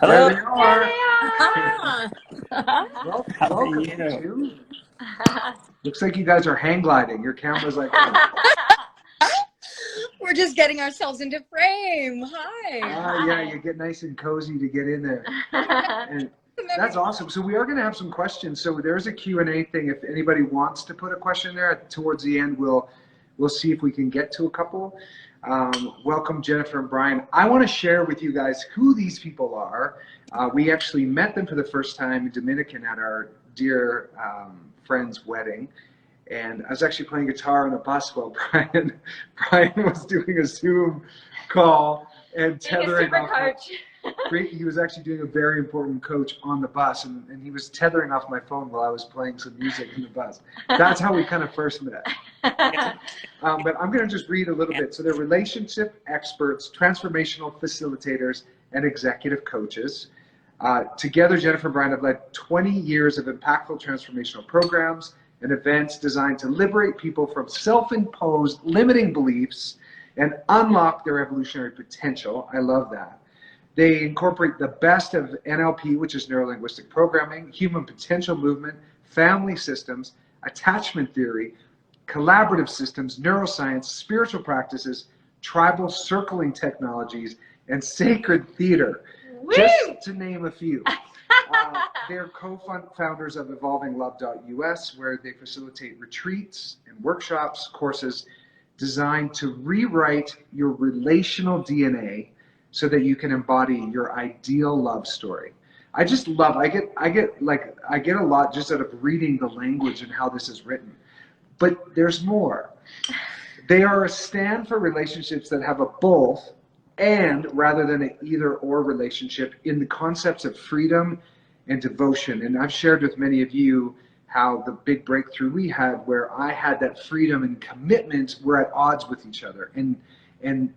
Hello. There they are. Welcome to. Looks like you guys are hang gliding. Your camera's like. We're just getting ourselves into frame. Hi. Yeah, you get nice and cozy to get in there. And that's awesome. So we are going to have some questions. So there's a Q&A thing. If anybody wants to put a question there, towards the end, we'll see if we can get to a couple. Welcome, Jennifer and Bryan. I want to share with you guys who these people are. We actually met them for the first time in Dominican at our dear friend's wedding. And I was actually playing guitar on the bus while Bryan was doing a Zoom call and tethering off. He was actually doing a very important coach on the bus, and he was tethering off my phone while I was playing some music in the bus. That's how we kind of first met. But I'm going to just read a little bit. So they're relationship experts, transformational facilitators, and executive coaches. Together, Jennifer and Bryan have led 20 years of impactful transformational programs and events designed to liberate people from self-imposed limiting beliefs and unlock their evolutionary potential. I love that. They incorporate the best of NLP, which is neuro-linguistic programming, human potential movement, family systems, attachment theory, collaborative systems, neuroscience, spiritual practices, tribal circling technologies, and sacred theater, just to name a few. They're co-founders of evolvinglove.us, where they facilitate retreats and workshops, courses designed to rewrite your relational DNA so that you can embody your ideal love story. I just love, I get a lot just out of reading the language and how this is written. But there's more. They are a stand for relationships that have a both and rather than an either or relationship in the concepts of freedom and devotion. And I've shared with many of you how the big breakthrough we had, where I had that freedom and commitment were at odds with each other. And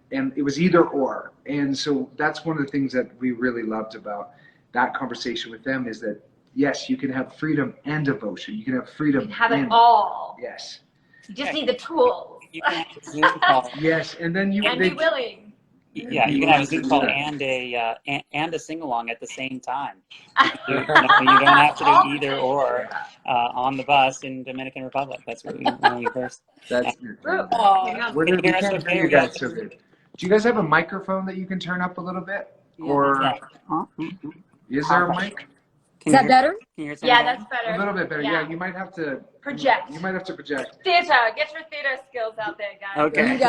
it was either or. And so that's one of the things that we really loved about that conversation with them, is that yes, you can have freedom and devotion. You can have freedom. You can have it all. Yes. You just need the tools. You can have a Zoom call. Yes, and then you and be willing. Yeah, you can have a Zoom call and a sing-along at the same time. You don't have to do either or on the bus in Dominican Republic. That's what when we first. That's good. We can't hear you guys so good. Do you guys have a microphone that you can turn up a little bit? Or is there a mic? Is that better? Yeah, that's better. A little bit better. Yeah, you might have to project. You might have to project. Theater. Get your theater skills out there, guys. Okay.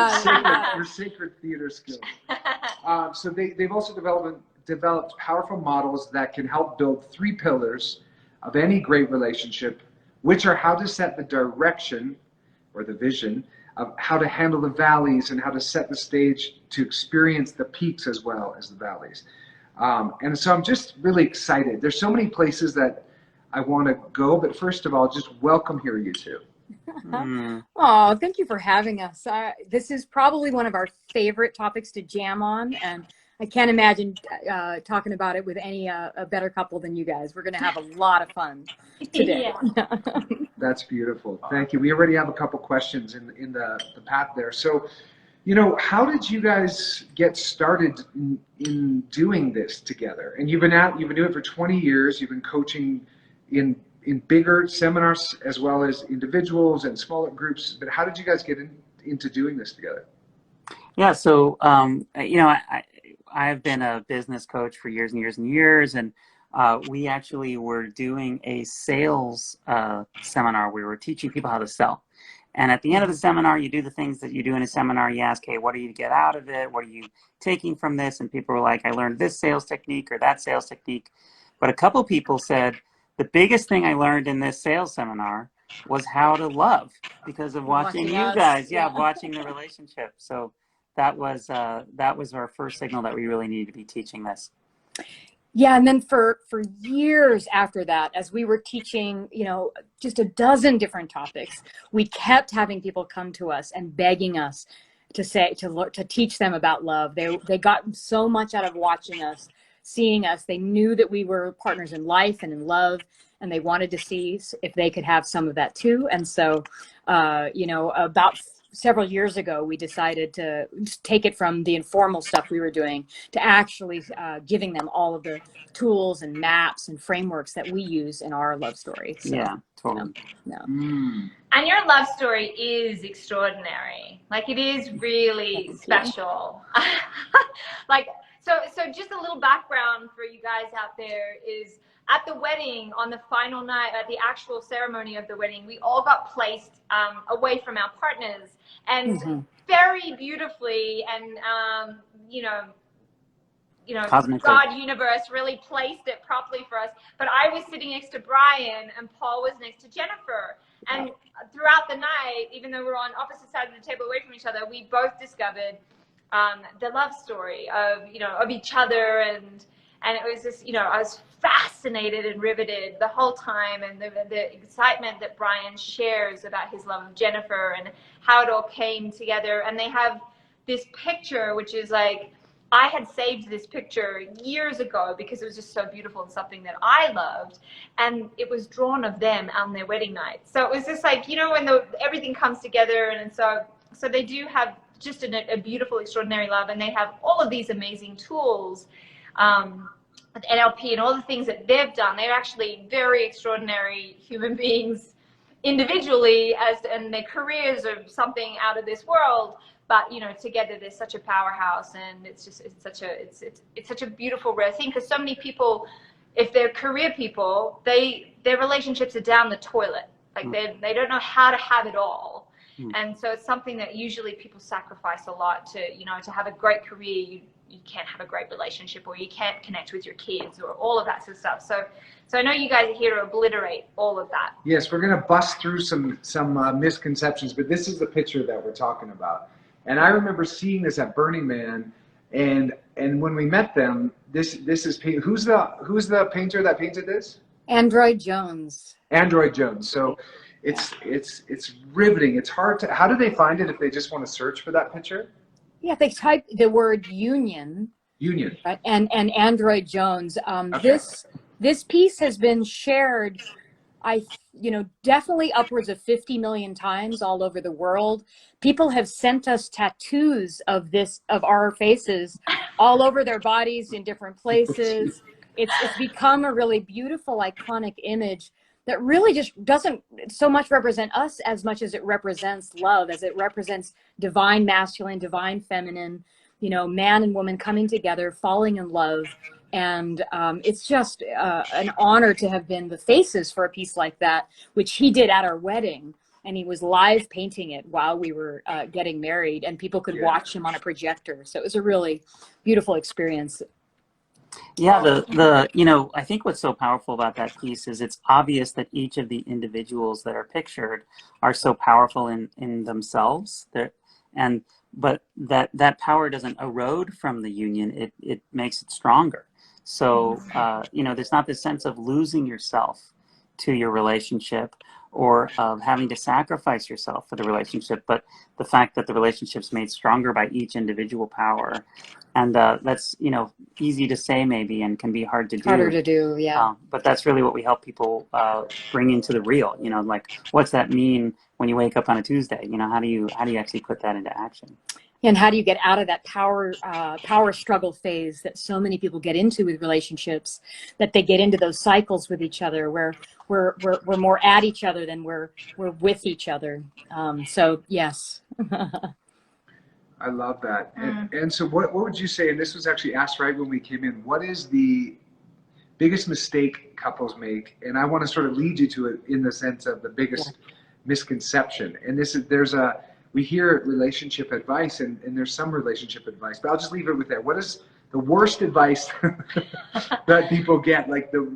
Your sacred theater skills. So they've also developed powerful models that can help build 3 pillars of any great relationship, which are how to set the direction or the vision of how to handle the valleys and how to set the stage to experience the peaks as well as the valleys. And so I'm just really excited. There's so many places that I want to go, but first of all, just welcome here, you two. Oh, thank you for having us. This is probably one of our favorite topics to jam on, and I can't imagine talking about it with any a better couple than you guys. We're going to have a lot of fun today. Yeah. That's beautiful. Thank you. We already have a couple questions in the path there. So, how did you guys get started in doing this together? And you've been doing it for 20 years. You've been coaching in bigger seminars as well as individuals and smaller groups. But how did you guys get into doing this together? Yeah, so I've been a business coach for years and years and years, and we actually were doing a sales seminar. We were teaching people how to sell. And at the end of the seminar, you do the things that you do in a seminar. You ask, hey, what do you get out of it? What are you taking from this? And people were like, I learned this sales technique or that sales technique. But a couple people said, the biggest thing I learned in this sales seminar was how to love, because of watching you guys. Yeah, watching the relationship. So that was our first signal that we really needed to be teaching this. Yeah, and then for years after that, as we were teaching, just a dozen different topics, we kept having people come to us and begging us to teach them about love. They got so much out of watching us, seeing us. They knew that we were partners in life and in love, and they wanted to see if they could have some of that too. And so, about several years ago, we decided to take it from the informal stuff we were doing to actually giving them all of the tools and maps and frameworks that we use in our love story. So, Yeah, totally. Yeah. And your love story is extraordinary. Like, it is really special. Like, so just a little background for you guys out there is, at the wedding, on the final night, at the actual ceremony of the wedding, we all got placed away from our partners, and very beautifully, and you know, God, universe really placed it properly for us. But I was sitting next to Bryan, and Paul was next to Jennifer. And throughout the night, even though we're on opposite sides of the table away from each other, we both discovered the love story of each other, and it was just, I was fascinated and riveted the whole time, and the excitement that Bryan shares about his love of Jennifer and how it all came together. And they have this picture, which is like, I had saved this picture years ago because it was just so beautiful and something that I loved, and it was drawn of them on their wedding night. So it was just like, when everything comes together, and so they do have just a beautiful, extraordinary love, and they have all of these amazing tools, NLP and all the things that they've done. They're actually very extraordinary human beings individually, and their careers are something out of this world. But together they're such a powerhouse, and it's such a beautiful, rare thing, because so many people, if they're career people, their relationships are down the toilet. Like they don't know how to have it all, and so it's something that usually people sacrifice a lot to to have a great career. You can't have a great relationship, or you can't connect with your kids, or all of that sort of stuff. So I know you guys are here to obliterate all of that. Yes, we're going to bust through some misconceptions, but this is the picture that we're talking about. And I remember seeing this at Burning Man, and when we met them, this is who's the painter that painted this? Android Jones. Android Jones. So it's riveting. It's hard to. How do they find it if they just want to search for that picture? Yeah, they type the word union. Union. Right? And Android Jones. Okay. This piece has been shared, definitely upwards of 50 million times all over the world. People have sent us tattoos of our faces all over their bodies in different places. It's become a really beautiful, iconic image that really just doesn't so much represent us as much as it represents love, as it represents divine masculine, divine feminine, man and woman coming together, falling in love. And it's just an honor to have been the faces for a piece like that, which he did at our wedding. And he was live painting it while we were getting married, and people could watch him on a projector. So it was a really beautiful experience. Yeah, I think what's so powerful about that piece is it's obvious that each of the individuals that are pictured are so powerful in themselves. But that power doesn't erode from the union. It makes it stronger. So, there's not this sense of losing yourself to your relationship, or of having to sacrifice yourself for the relationship, but the fact that the relationship's made stronger by each individual power. And that's, easy to say maybe, and can be hard to do. Harder to do, yeah. But that's really what we help people bring into the real, like, what's that mean when you wake up on a Tuesday? How do you actually put that into action? And how do you get out of that power struggle phase that so many people get into with relationships, that they get into those cycles with each other where we're more at each other than we're with each other. So yes. I love that. And so what would you say, and this was actually asked right when we came in, what is the biggest mistake couples make? And I want to sort of lead you to it in the sense of the biggest misconception. And we hear relationship advice, and there's some relationship advice, but I'll just leave it with that. What is the worst advice that people get?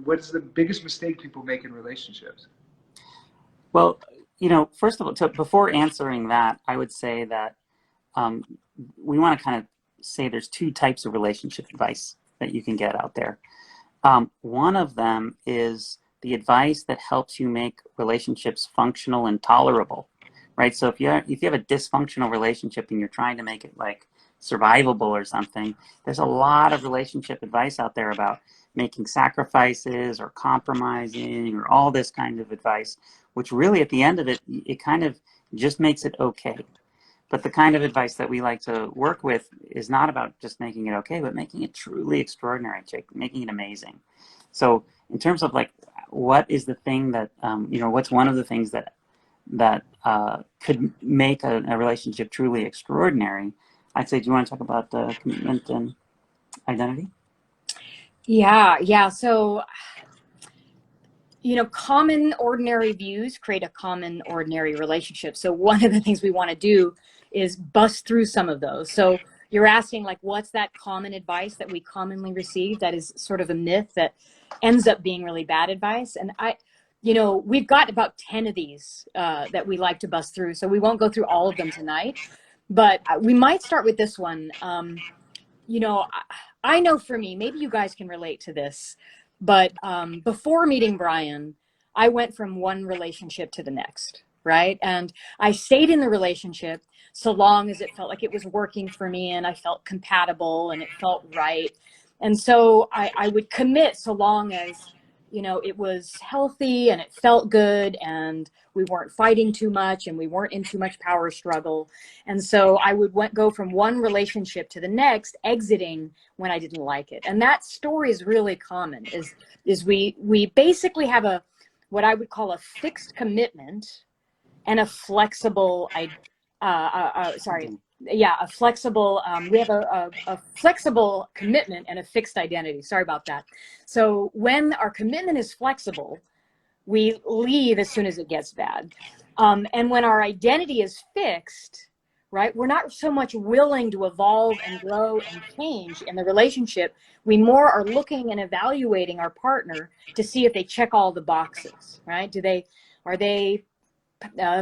What's the biggest mistake people make in relationships? Well, first of all, before answering that, I would say that we want to kind of say there's two types of relationship advice that you can get out there. One of them is the advice that helps you make relationships functional and tolerable, right? So if you have a dysfunctional relationship and you're trying to make it survivable or something, there's a lot of relationship advice out there about making sacrifices or compromising or all this kind of advice, which really at the end of it, it kind of just makes it okay. But the kind of advice that we like to work with is not about just making it okay, but making it truly extraordinary, making it amazing. So in terms of like, what is the thing that, what's one of the things that could make a relationship truly extraordinary? I'd say, do you want to talk about commitment and identity? Yeah. So, common ordinary views create a common ordinary relationship. So one of the things we want to do is bust through some of those. So you're asking, like, what's that common advice that we commonly receive that is sort of a myth that ends up being really bad advice? And we've got about 10 of these that we like to bust through. So we won't go through all of them tonight, but we might start with this one. I know for me, maybe you guys can relate to this, but before meeting Bryan, I went from one relationship to the next, right? And I stayed in the relationship so long as it felt like it was working for me and I felt compatible and it felt right. And so I would commit so long as, it was healthy and it felt good and we weren't fighting too much and we weren't in too much power struggle. And so I would go from one relationship to the next, exiting when I didn't like it. And that story is really common, is we basically have what I would call a fixed commitment and a flexible, we have a flexible commitment and a fixed identity. Sorry about that. So when our commitment is flexible, we leave as soon as it gets bad. And when our identity is fixed, right, we're not so much willing to evolve and grow and change in the relationship. We more are looking and evaluating our partner to see if they check all the boxes, right? Are they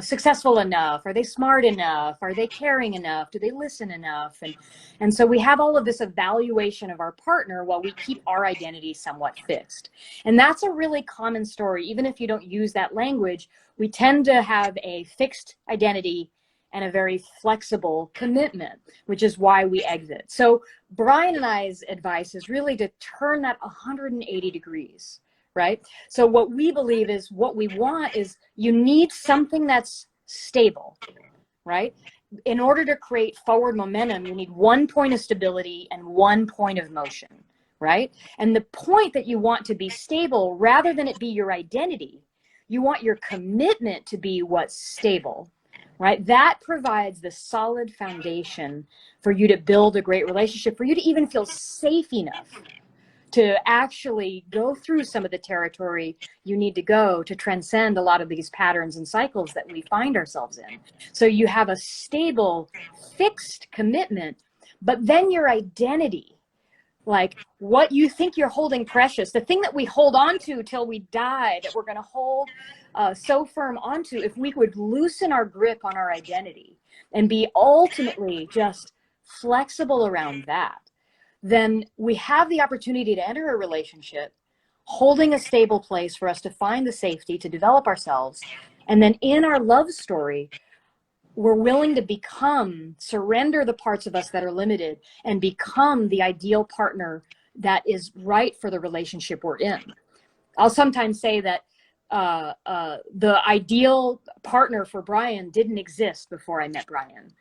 successful enough? Are they smart enough? Are they caring enough? Do they listen enough? And so we have all of this evaluation of our partner while we keep our identity somewhat fixed. And that's a really common story. Even if you don't use that language, we tend to have a fixed identity and a very flexible commitment, which is why we exit. So Bryan and I's advice is really to turn that 180 degrees. Right? So what we believe is what we want is you need something that's stable, right? In order to create forward momentum, you need one point of stability and one point of motion, right? And the point that you want to be stable, rather than it be your identity, you want your commitment to be what's stable, right? That provides the solid foundation for you to build a great relationship, for you to even feel safe enough to actually go through some of the territory you need to go to transcend a lot of these patterns and cycles that we find ourselves in. So you have a stable, fixed commitment, but then your identity, like what you think you're holding precious, the thing that we hold on to till we die, that we're going to hold so firm onto, if we would loosen our grip on our identity and be ultimately just flexible around that, then we have the opportunity to enter a relationship holding a stable place for us to find the safety, to develop ourselves. And then in our love story, we're willing to surrender the parts of us that are limited and become the ideal partner that is right for the relationship we're in. I'll sometimes say that the ideal partner for Bryan didn't exist before I met Bryan.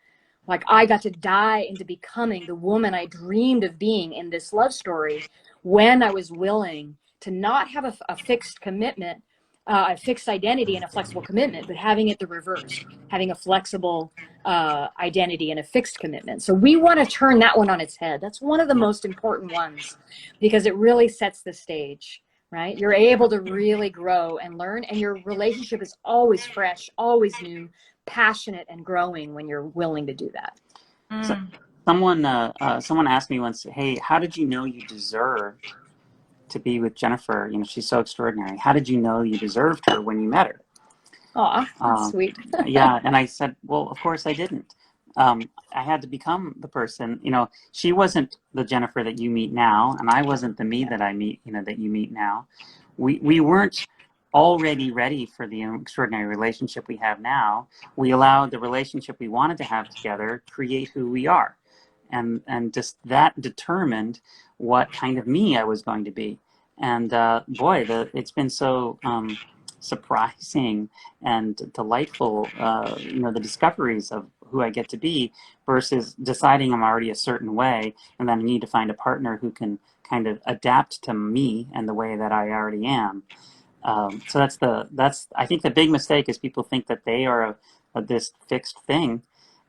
Like, I got to die into becoming the woman I dreamed of being in this love story when I was willing to not have a fixed commitment, a fixed identity and a flexible commitment, but having it the reverse, having a flexible identity and a fixed commitment. So we want to turn that one on its head. That's one of the most important ones because it really sets the stage, right? You're able to really grow and learn, and your relationship is always fresh, always new, passionate and growing when you're willing to do that. So someone asked me once, hey, how did you know you deserved to be with Jennifer? She's so extraordinary. How did you know you deserved her when you met her? Oh, that's sweet. Yeah. And I said, well, of course I didn't. I had to become the person, she wasn't the Jennifer that you meet now. And I wasn't the me that I meet, that you meet now. We weren't already ready for the extraordinary relationship we have now. We allowed the relationship we wanted to have together create who we are. And just that determined what kind of me I was going to be. And boy, it's been so surprising and delightful, the discoveries of who I get to be, versus deciding I'm already a certain way and then I need to find a partner who can kind of adapt to me and the way that I already am. So that's I think the big mistake is people think that they are this fixed thing,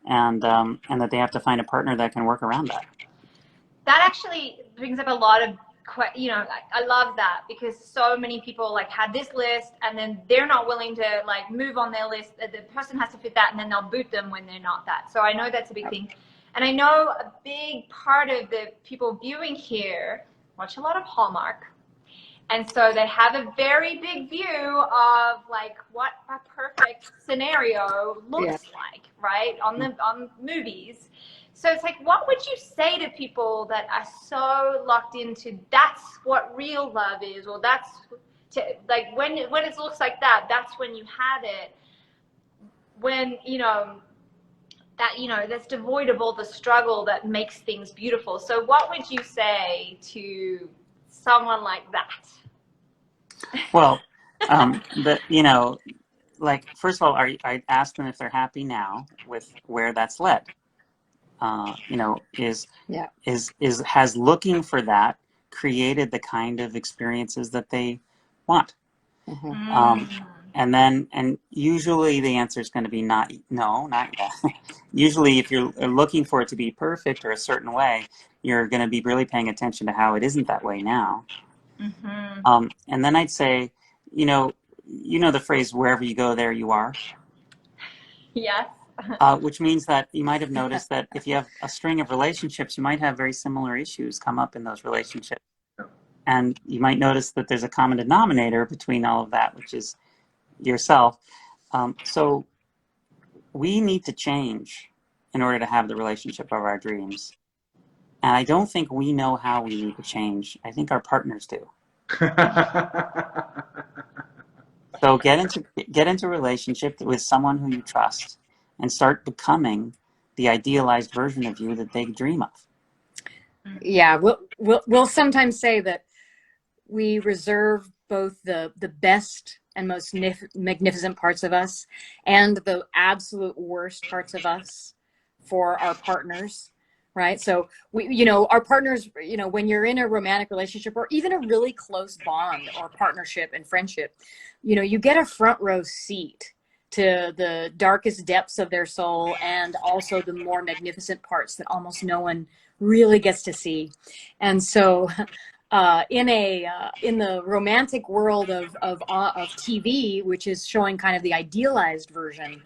and that they have to find a partner that can work around that. That actually brings up a lot of, I love that, because so many people like had this list and then they're not willing to like move on their list. The person has to fit that, and then they'll boot them when they're not that. So I know that's a big thing. And I know a big part of the people viewing here watch a lot of Hallmark. And so they have a very big view of like what a perfect scenario looks like, right? On movies. So it's like, what would you say to people that are so locked into that's what real love is, or that's like when it looks like that, that's when you had it. When that's devoid of all the struggle that makes things beautiful. So what would you say to someone like that? Well, like, first of all, I ask them if they're happy now with where that's led. Has looking for that created the kind of experiences that they want? And usually the answer is going to be not yet. Usually if you're looking for it to be perfect or a certain way, you're going to be really paying attention to how it isn't that way now. And then I'd say, the phrase, wherever you go, there you are. Yes. Which means that you might have noticed that if you have a string of relationships, you might have very similar issues come up in those relationships. And you might notice that there's a common denominator between all of that, which is yourself. So we need to change in order to have the relationship of our dreams. And I don't think we know how we need to change. I think our partners do. So get into a relationship with someone who you trust and start becoming the idealized version of you that they dream of. Yeah, we'll sometimes say that we reserve both the best and most magnificent parts of us and the absolute worst parts of us for our partners, right? So our partners, when you're in a romantic relationship or even a really close bond or partnership and friendship, you get a front row seat to the darkest depths of their soul and also the more magnificent parts that almost no one really gets to see. And so in the romantic world of TV, which is showing kind of the idealized version,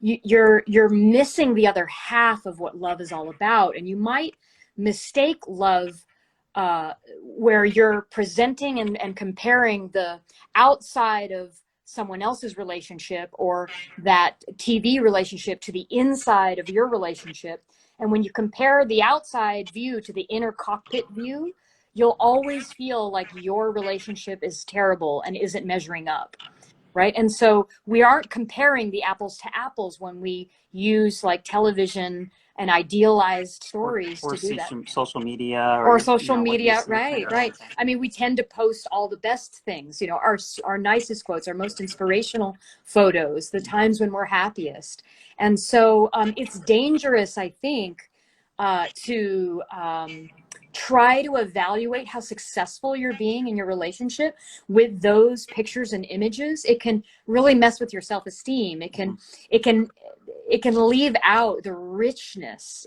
you're missing the other half of what love is all about. And you might mistake love where you're presenting and comparing the outside of someone else's relationship or that TV relationship to the inside of your relationship. And when you compare the outside view to the inner cockpit view, you'll always feel like your relationship is terrible and isn't measuring up, right? And so we aren't comparing the apples to apples when we use like television and idealized stories or to do that. Social media or social media, right. I mean, we tend to post all the best things, our nicest quotes, our most inspirational photos, the times when we're happiest. And so it's dangerous, I think, to try to evaluate how successful you're being in your relationship with those pictures and images. It can really mess with your self-esteem. It can leave out the richness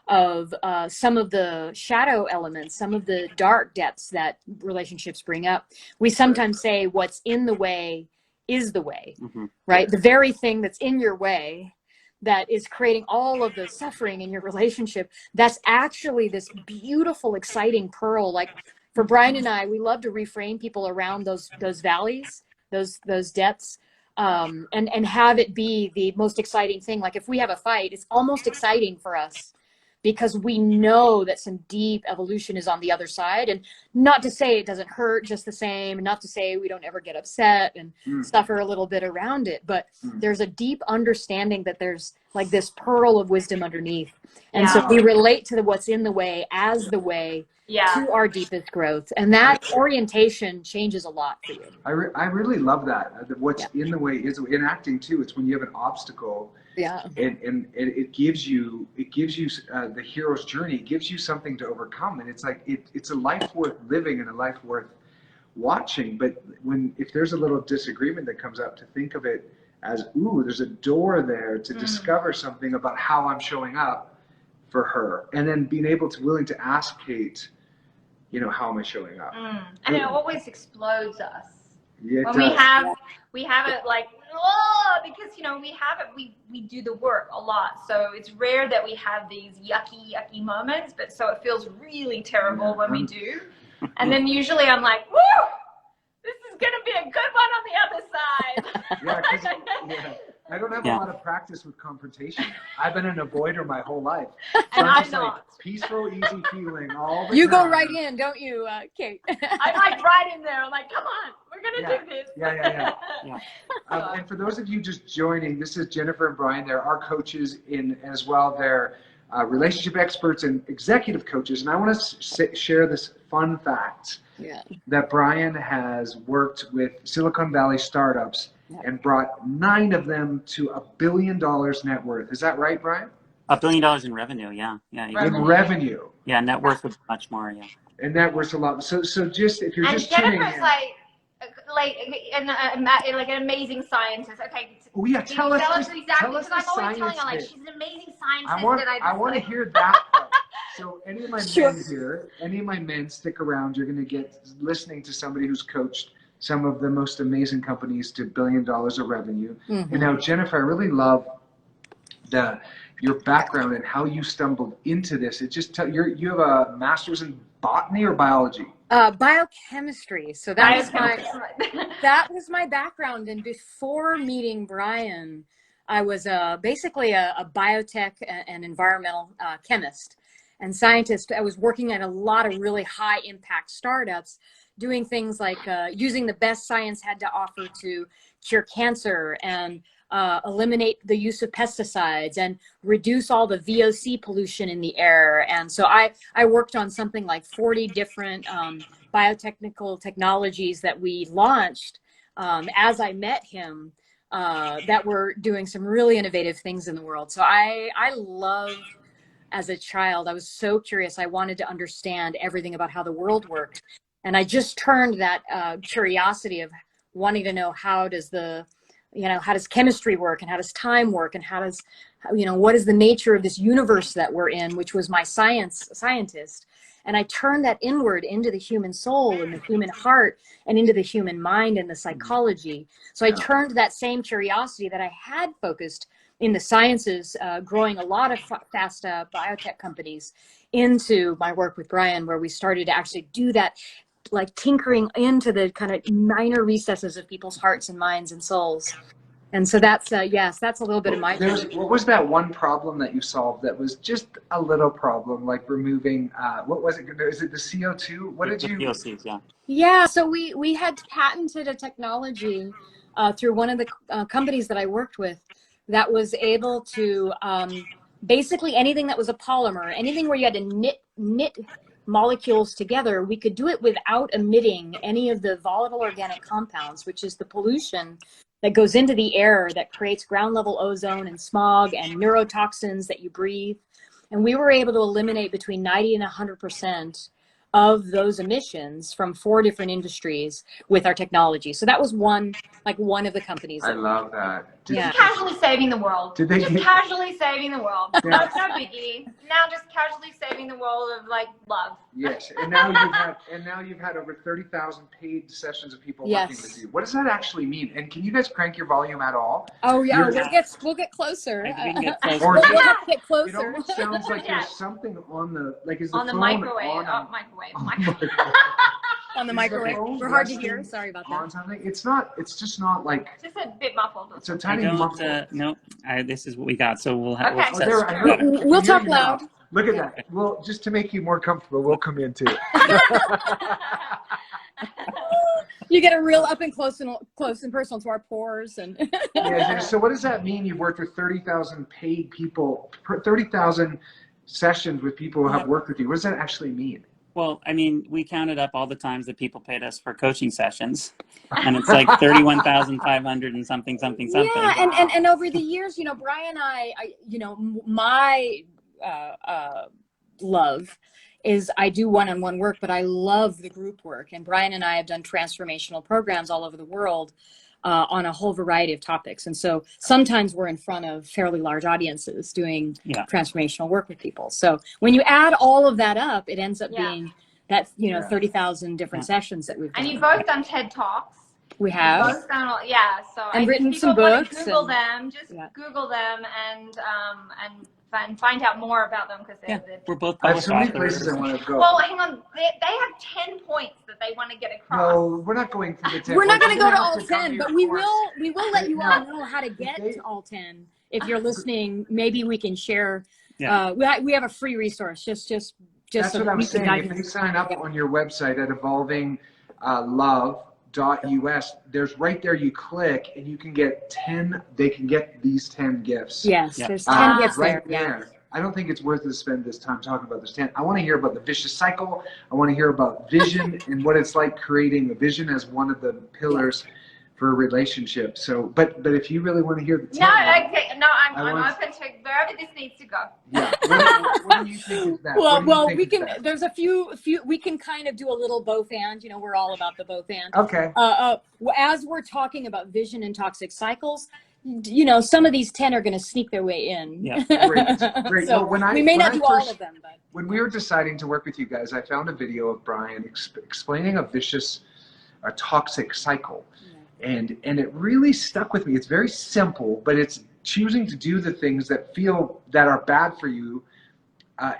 of some of the shadow elements, some of the dark depths that relationships bring up. We sometimes say what's in the way is the way, right? The very thing that's in your way that is creating all of the suffering in your relationship, that's actually this beautiful, exciting pearl. Like for Brian and I, we love to reframe people around those valleys, those depths, and have it be the most exciting thing. Like if we have a fight, it's almost exciting for us because we know that some deep evolution is on the other side. And not to say it doesn't hurt just the same, and not to say we don't ever get upset and suffer a little bit around it, but there's a deep understanding that there's like this pearl of wisdom underneath. And so we relate to what's in the way as the way to our deepest growth. And that orientation changes a lot for you. I really love that. What's in the way is in acting too. It's when you have an obstacle. And it gives you the hero's journey. It gives you something to overcome. And it's like, it's a life worth living and a life worth watching. But if there's a little disagreement that comes up, to think of it as, ooh, there's a door there to discover something about how I'm showing up for her, and then being willing to ask Kate, how am I showing up? And it always explodes us. Yeah, when we have it like, oh, because we do the work a lot, so it's rare that we have these yucky moments, but so it feels really terrible when we do. And then usually I'm like, woo, this is gonna be a good one on the other side. I don't have a lot of practice with confrontation. I've been an avoider my whole life. So and I'm not. Like, peaceful, easy feeling all the You time. go right in, don't you, Kate? I'm like right in there. I'm like, come on, we're gonna do this. Yeah. And for those of you just joining, this is Jennifer and Bryan. They're our coaches as well. They're relationship experts and executive coaches. And I want to share this fun fact that Bryan has worked with Silicon Valley startups and brought 9 of them to $1 billion net worth. Is that right, Bryan? $1 billion in revenue, yeah. In revenue. Yeah, net worth was much more, And net worth's a lot. So just if you're just Jennifer's tuning in. like an amazing scientist. Okay. Oh yeah, tell us exactly, because I'm always telling her, like, she's an amazing scientist. I want to hear that part. So any of my men here, any of my men, stick around. You're going to get listening to somebody who's coached some of the most amazing companies to $1 billion of revenue. And now, Jennifer, I really love your background and how you stumbled into this. It just you have a master's in botany or biology? Biochemistry. So that was my background. And before meeting Bryan, I was basically a biotech and environmental chemist and scientist. I was working at a lot of really high impact startups, doing things like using the best science had to offer to cure cancer and eliminate the use of pesticides and reduce all the VOC pollution in the air. And so I worked on something like 40 different biotechnical technologies that we launched as I met him that were doing some really innovative things in the world. So I love, as a child, I was so curious. I wanted to understand everything about how the world worked. And I just turned that curiosity of wanting to know how does chemistry work, and how does time work, and what is the nature of this universe that we're in, which was my scientist. And I turned that inward into the human soul and the human heart and into the human mind and the psychology. So I turned that same curiosity that I had focused in the sciences, growing a lot of fast biotech companies, into my work with Bryan, where we started to actually do that, like tinkering into the kind of minor recesses of people's hearts and minds and souls. And so that's that's a little bit of my what was that one problem that you solved that was just a little problem, like removing what was it? Is it the CO2? What did you? VOCs, so we had patented a technology through one of the companies that I worked with that was able to basically anything that was a polymer, anything where you had to knit molecules together, we could do it without emitting any of the volatile organic compounds, which is the pollution that goes into the air that creates ground level ozone and smog and neurotoxins that you breathe. And we were able to eliminate between 90 and 100% of those emissions from 4 different industries with our technology. So that was one of the companies. I love that. Just casually saving the world. Casually saving the world. Yeah. That's no biggie. Now just casually saving the world of love. Yes, and now you've had over 30,000 paid sessions of people working with you. What does that actually mean? And can you guys crank your volume at all? Oh yeah, we'll get closer. We can get closer. We'll have to get closer. It almost sounds like there's something on the is the on the phone microwave. microwave. On the microwave. We're hard to hear. Sorry about that. Something? It's just not like. It's just a bit muffled. It's a tiny muffled. No, this is what we got. So we'll have. Okay. We'll talk loud. Look at that. Well, just to make you more comfortable, we'll come in too. You get a real up and close and personal to our pores and. Yeah, so what does that mean? You've worked with 30,000 paid people, 30,000 sessions with people who have worked with you. What does that actually mean? Well, I mean, we counted up all the times that people paid us for coaching sessions, and it's like 31,500 and something. Yeah, and over the years, Bryan and I my love is I do one-on-one work, but I love the group work. And Bryan and I have done transformational programs all over the world on a whole variety of topics. And so sometimes we're in front of fairly large audiences doing transformational work with people. So when you add all of that up, it ends up being that, 30,000 different sessions that we've done. And you've both done TED Talks. We have. Both done so and written if some people want books. to Google them, just Google them and find out more about them because we're both. I have so many places I want to go. Well, hang on. They have 10 points that they want to get across. No, we're not going through the 10. We're not going to go to all 10, but we will let you all know how to get to all 10. If you're listening, maybe we can share. Yeah. We have a free resource. Just That's so what I'm saying. If they sign up on your website at evolvinglove.us, there's right there you click and you can get 10. They can get these 10 gifts. Yes, there's 10 gifts right there. Yeah. I don't think it's worth it to spend this time talking about this 10. I want to hear about the vicious cycle. I want to hear about vision and what it's like creating a vision as one of the pillars for a relationship. So, but if you really want to hear the 10, I'm open to wherever this needs to go. Yeah. What do you think is that? Well, we can. There's a few. We can kind of do a little both and. We're all about the both and. Okay. As we're talking about vision and toxic cycles, some of these 10 are going to sneak their way in. Yeah. Great. So we may not do all of them, but when we were deciding to work with you guys, I found a video of Bryan explaining a toxic cycle. And it really stuck with me. It's very simple, but it's choosing to do the things that are bad for you,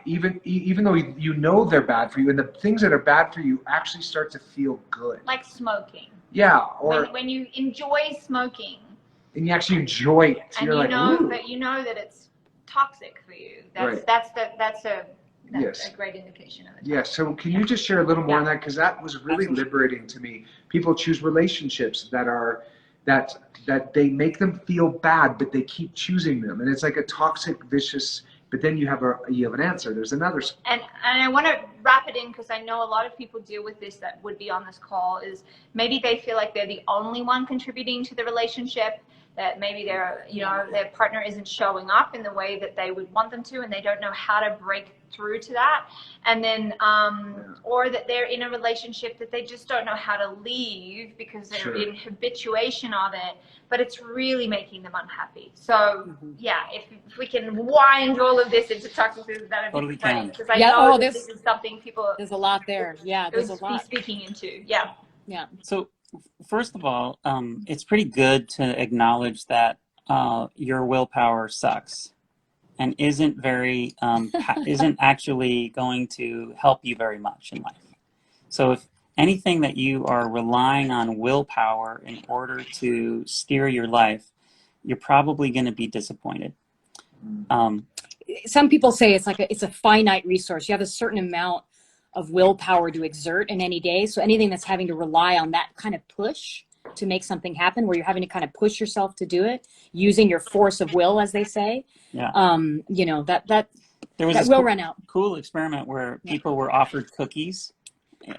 even though you know they're bad for you, and the things that are bad for you actually start to feel good. Like smoking. Yeah, or when you enjoy smoking. And you actually enjoy it. And You're you know that it's toxic for you. That's a great indication of it. Yeah, so can you just share a little more on that? Because that was really liberating to me. People choose relationships that they make them feel bad, but they keep choosing them. And it's like a toxic, vicious, but then you have an answer. There's another. And I want to wrap it in because I know a lot of people deal with this that would be on this call is maybe they feel like they're the only one contributing to the relationship, that maybe their partner isn't showing up in the way that they would want them to, and they don't know how to break through to that. And then, or that they're in a relationship that they just don't know how to leave because they're in habituation of it, but it's really making them unhappy. So if we can wind all of this into toxicity, that would be great. Because I know this is something people. There's a lot there. Yeah, there's a lot. Be speaking into. Yeah. So first of all, it's pretty good to acknowledge that your willpower sucks and isn't actually going to help you very much in life. So if anything that you are relying on willpower in order to steer your life, you're probably going to be disappointed. Some people say it's a finite resource. You have a certain amount of willpower to exert in any day. So anything that's having to rely on that kind of push to make something happen, where you're having to kind of push yourself to do it using your force of will, as they say, that will run out. Cool experiment where people were offered cookies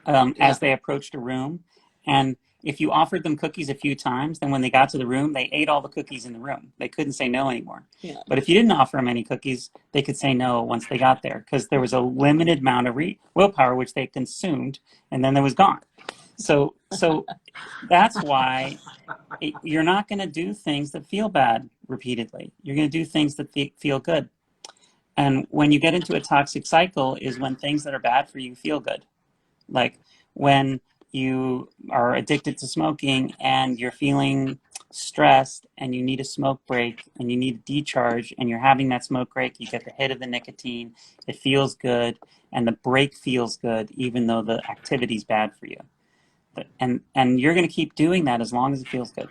as they approached a room. And if you offered them cookies a few times, then when they got to the room, they ate all the cookies in the room. They couldn't say no anymore. Yeah. But if you didn't offer them any cookies, they could say no once they got there, because there was a limited amount of willpower which they consumed, and then it was gone. So that's why you're not going to do things that feel bad repeatedly. You're going to do things that feel good. And when you get into a toxic cycle is when things that are bad for you feel good. Like when you are addicted to smoking and you're feeling stressed and you need a smoke break and you need a decharge and you're having that smoke break, you get the hit of the nicotine, it feels good, and the break feels good even though the activity's bad for you. And you're going to keep doing that as long as it feels good.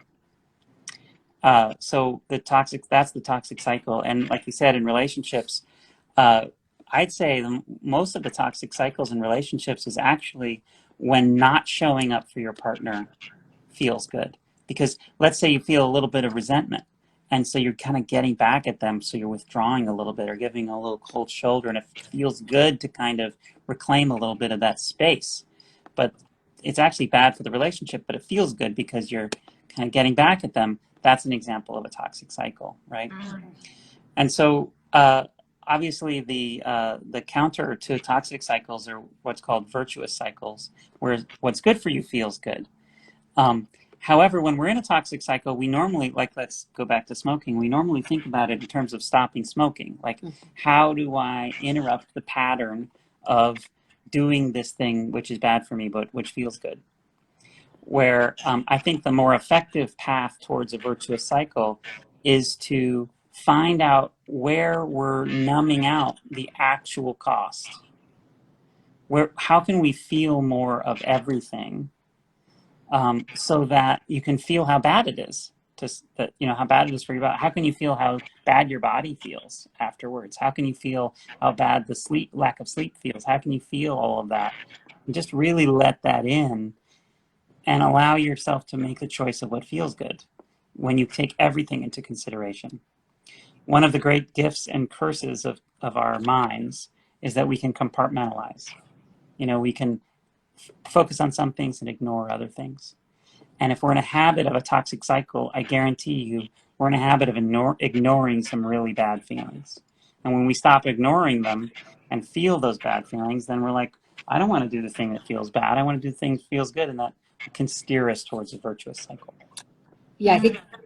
So that's the toxic cycle. And like you said, in relationships, I'd say most of the toxic cycles in relationships is actually when not showing up for your partner feels good. Because let's say you feel a little bit of resentment, and so you're kind of getting back at them, so you're withdrawing a little bit or giving a little cold shoulder, and it feels good to kind of reclaim a little bit of that space. But it's actually bad for the relationship, but it feels good because you're kind of getting back at them. That's an example of a toxic cycle, right? And so obviously the counter to toxic cycles are what's called virtuous cycles, where what's good for you feels good. However, when we're in a toxic cycle, we normally, like, let's go back to smoking, we normally think about it in terms of stopping smoking. Like, how do I interrupt the pattern of doing this thing which is bad for me, but which feels good? Where I think the more effective path towards a virtuous cycle is to find out where we're numbing out the actual cost. How can we feel more of everything? So that you can feel how bad it is, how bad it is for your body. How can you feel how bad your body feels afterwards? How can you feel how bad the lack of sleep feels? How can you feel all of that? And just really let that in and allow yourself to make the choice of what feels good when you take everything into consideration. One of the great gifts and curses of our minds is that we can compartmentalize. We can focus on some things and ignore other things. And if we're in a habit of a toxic cycle, I guarantee you we're in a habit of ignoring some really bad feelings. And when we stop ignoring them and feel those bad feelings, then we're like, I don't want to do the thing that feels bad. I want to do the thing that feels good. And that can steer us towards a virtuous cycle. Yeah,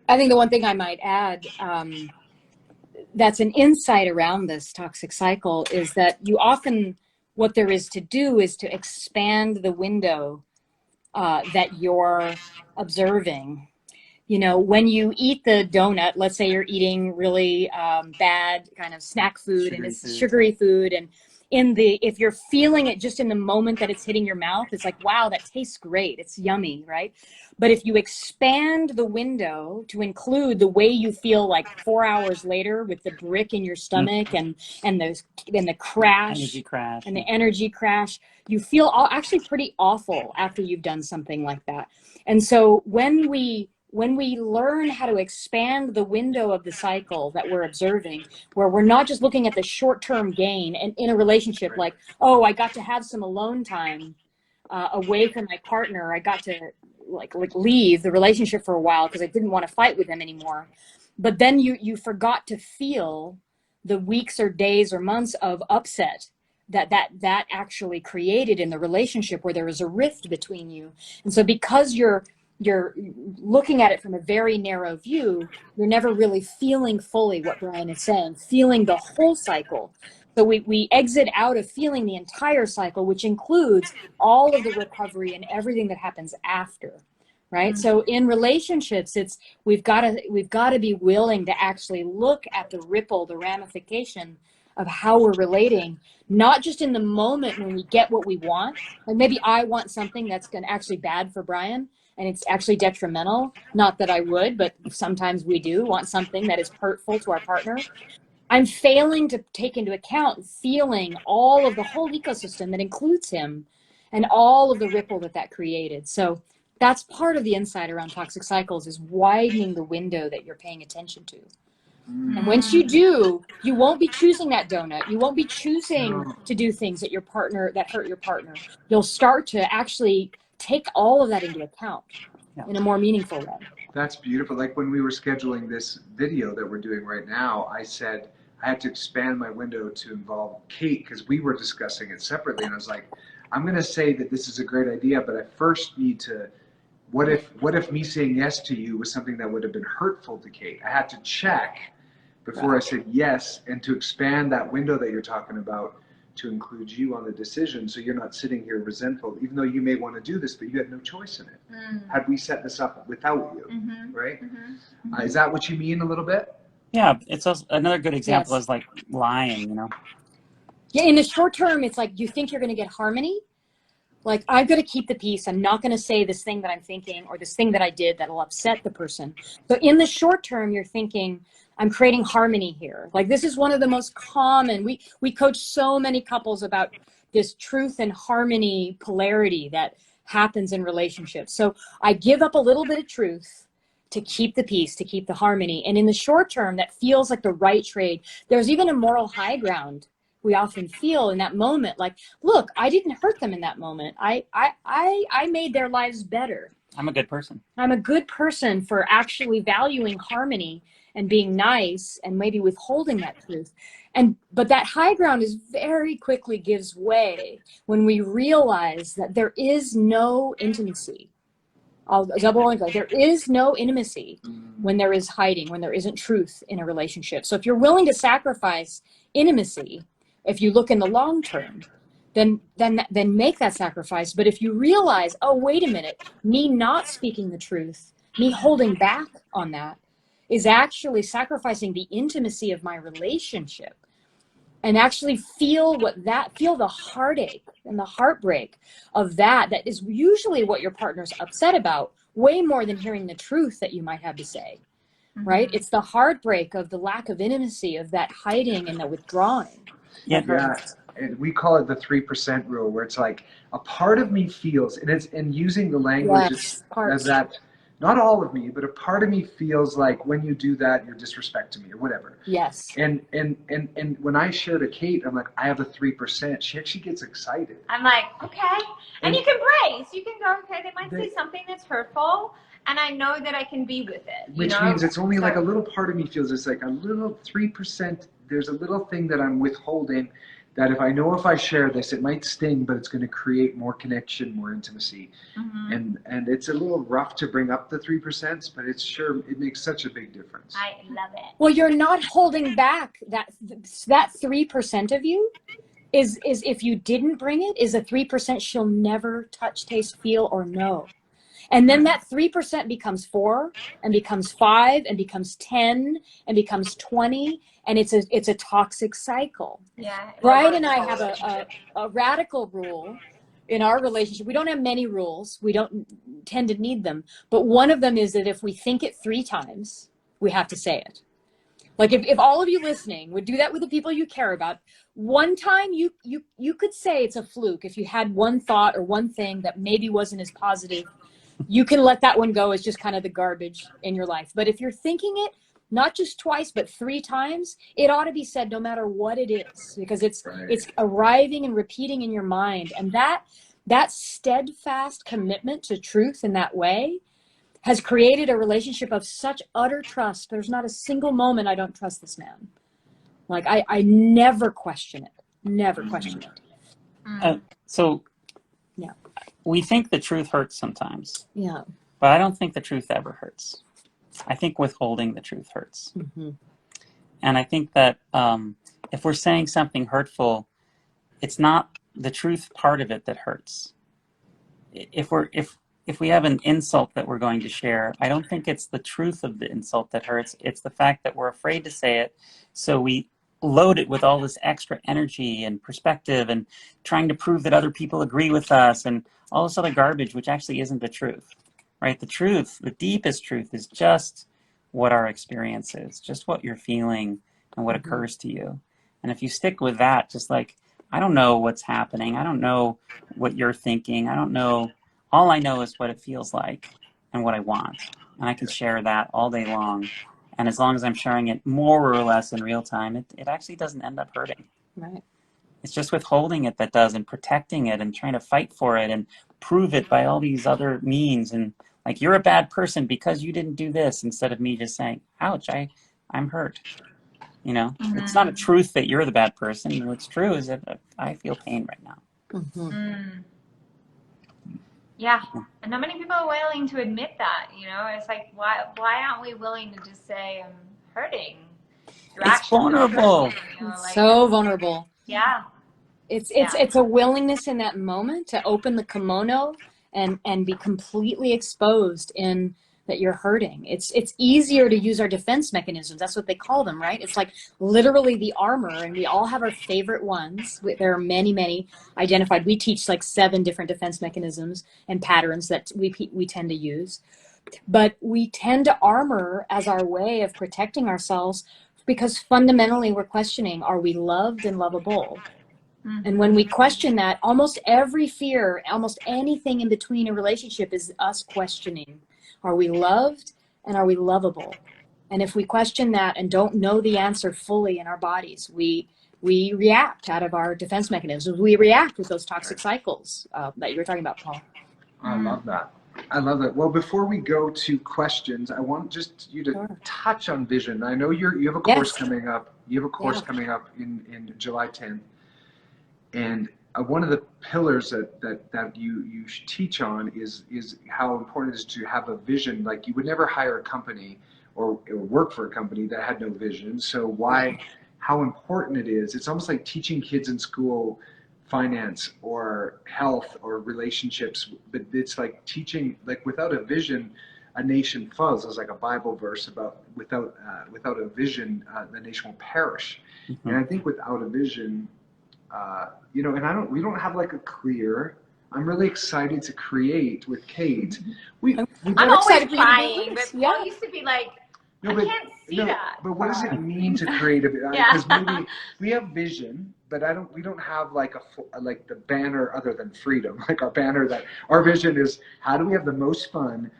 I think the one thing I might add, that's an insight around this toxic cycle, is that what there is to do is to expand the window that you're observing. When you eat the donut, let's say you're eating really bad kind of snack food, and it's sugary food, and if you're feeling it just in the moment that it's hitting your mouth, it's like, wow, that tastes great, it's yummy, right? But if you expand the window to include the way you feel like 4 hours later with the brick in your stomach and the crash, and the energy crash, you feel actually pretty awful after you've done something like that. And so when we learn how to expand the window of the cycle that we're observing, where we're not just looking at the short-term gain, and in a relationship, like, oh, I got to have some alone time away from my partner, I got to like leave the relationship for a while because I didn't want to fight with him anymore. But then you forgot to feel the weeks or days or months of upset that actually created in the relationship, where there was a rift between you. And so because you're looking at it from a very narrow view, you're never really feeling fully what Bryan is saying, feeling the whole cycle. So we exit out of feeling the entire cycle, which includes all of the recovery and everything that happens after, right? Mm-hmm. So in relationships, we've got to be willing to actually look at the ripple, the ramification of how we're relating, not just in the moment when we get what we want. Like, maybe I want something that's actually bad for Bryan, and it's actually detrimental. Not that I would, but sometimes we do want something that is hurtful to our partner. I'm failing to take into account feeling all of the whole ecosystem that includes him and all of the ripple that created. So that's part of the insight around toxic cycles, is widening the window that you're paying attention to. And once you do, you won't be choosing that donut. You won't be choosing to do things that hurt your partner. You'll start to actually take all of that into account in a more meaningful way. That's beautiful. Like when we were scheduling this video that we're doing right now, I said I had to expand my window to involve Kate, because we were discussing it separately. And I was like, I'm going to say that this is a great idea, but I first need to, what if me saying yes to you was something that would have been hurtful to Kate? I had to check before I said yes, and to expand that window that you're talking about to include you on the decision, so you're not sitting here resentful, even though you may want to do this, but you had no choice in it. Had we set this up without you, right? Is that what you mean a little bit? Yeah, it's also another good example is like lying, Yeah, in the short term, it's like you think you're going to get harmony. Like, I've got to keep the peace. I'm not going to say this thing that I'm thinking or this thing that I did that'll upset the person. So in the short term, you're thinking, I'm creating harmony here. Like, this is one of the most common, we coach so many couples about this truth and harmony polarity that happens in relationships. So I give up a little bit of truth to keep the peace, to keep the harmony. And in the short term, that feels like the right trade. There's even a moral high ground we often feel in that moment. Like, look, I didn't hurt them in that moment. I made their lives better. I'm a good person. I'm a good person for actually valuing harmony and being nice and maybe withholding that truth. But that high ground is very quickly gives way when we realize that there is no intimacy. I'll double underline, there is no intimacy when there is hiding, when there isn't truth in a relationship. So if you're willing to sacrifice intimacy, if you look in the long term, then make that sacrifice. But if you realize, oh, wait a minute, me not speaking the truth, me holding back on that is actually sacrificing the intimacy of my relationship, and actually feel the heartache and the heartbreak of that is usually what your partner's upset about, way more than hearing the truth that you might have to say, right? It's the heartbreak of the lack of intimacy, of that hiding and the withdrawing. Yeah. And we call it the 3% rule, where it's like a part of me feels, and using the language as that, not all of me, but a part of me feels like when you do that, you're disrespecting me or whatever. Yes. And when I share to Kate, I'm like, I have a 3%. She actually gets excited. I'm like, okay. And you can brace. You can go, okay, they might say something that's hurtful, and I know that I can be with it. Which means it's only like a little part of me feels it's like a little 3%. There's a little thing that I'm withholding, that if I share this, it might sting, but it's going to create more connection, more intimacy. And it's a little rough to bring up the 3%, but it makes such a big difference. I love it. Well, you're not holding back. That 3% of you is if you didn't bring it, is a 3% she'll never touch, taste, feel, or know. And then that 3% becomes 4 and becomes 5 and becomes 10 and becomes 20. And it's a toxic cycle. Yeah. Brian and I have a radical rule in our relationship. We don't have many rules. We don't tend to need them. But one of them is that if we think it 3 times, we have to say it. Like if all of you listening would do that with the people you care about, one time you could say it's a fluke. If you had one thought or one thing that maybe wasn't as positive, you can let that one go as just kind of the garbage in your life. But if you're thinking it, not just twice, but 3 times, it ought to be said no matter what it is, because it's arriving and repeating in your mind. And that steadfast commitment to truth in that way has created a relationship of such utter trust. There's not a single moment I don't trust this man. Like I never question it. Never question it. So yeah, we think the truth hurts sometimes. Yeah. But I don't think the truth ever hurts. I think withholding the truth hurts. And I think that if we're saying something hurtful, it's not the truth part of it that hurts. If we have an insult that we're going to share, I don't think it's the truth of the insult that hurts. It's the fact that we're afraid to say it. So we load it with all this extra energy and perspective and trying to prove that other people agree with us and all this other garbage, which actually isn't the truth. Right? The truth, the deepest truth, is just what our experience is, just what you're feeling and what occurs to you. And if you stick with that, just like, I don't know what's happening. I don't know what you're thinking. I don't know. All I know is what it feels like and what I want. And I can share that all day long. And as long as I'm sharing it more or less in real time, it actually doesn't end up hurting. Right. It's just withholding it that does, and protecting it and trying to fight for it and prove it by all these other means. And like, you're a bad person because you didn't do this, instead of me just saying, ouch, I'm hurt. You know, it's not a truth that you're the bad person. What's true is that I feel pain right now. Yeah. And not many people are willing to admit that, you know. It's like, why aren't we willing to just say, I'm hurting? It's vulnerable. You know, like, So vulnerable. Yeah. It's a willingness in that moment to open the kimono and be completely exposed in that you're hurting. It's easier to use our defense mechanisms. That's what they call them, right? It's like literally the armor, and we all have our favorite ones. There are many identified. We teach like 7 different defense mechanisms and patterns that we tend to use. But we tend to armor as our way of protecting ourselves, because fundamentally we're questioning, are we loved and lovable? And when we question that, almost every fear, almost anything in between a relationship is us questioning, are we loved and are we lovable? And if we question that and don't know the answer fully in our bodies, we react out of our defense mechanisms. We react with those toxic cycles that you were talking about, Paul. I love that. I love that. Well, before we go to questions, I want just you to touch on vision. I know you have a course coming up. You have a course coming up in July 10th. And one of the pillars that you teach on is how important it is to have a vision. Like, you would never hire a company or work for a company that had no vision. So how important it is. It's almost like teaching kids in school finance or health or relationships, but it's like teaching, like, without a vision, a nation falls. There's like a Bible verse about without a vision, the nation will perish. Mm-hmm. And I think without a vision, and we don't have like a clear. I'm really excited to create with Kate. I'm always trying, but Paul used to be like, I can't see that. But what does it mean to create a? Because maybe we have vision, but we don't have like the banner other than freedom. Like our vision is, how do we have the most fun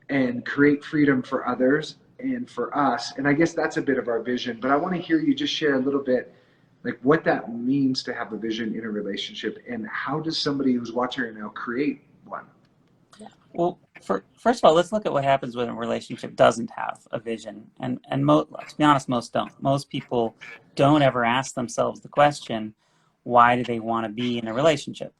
and create freedom for others and for us? And I guess that's a bit of our vision. But I want to hear you just share a little bit, like, what that means to have a vision in a relationship, and how does somebody who's watching right now create one? Well, first of all, let's look at what happens when a relationship doesn't have a vision. And to be honest, most don't. Most people don't ever ask themselves the question, why do they want to be in a relationship?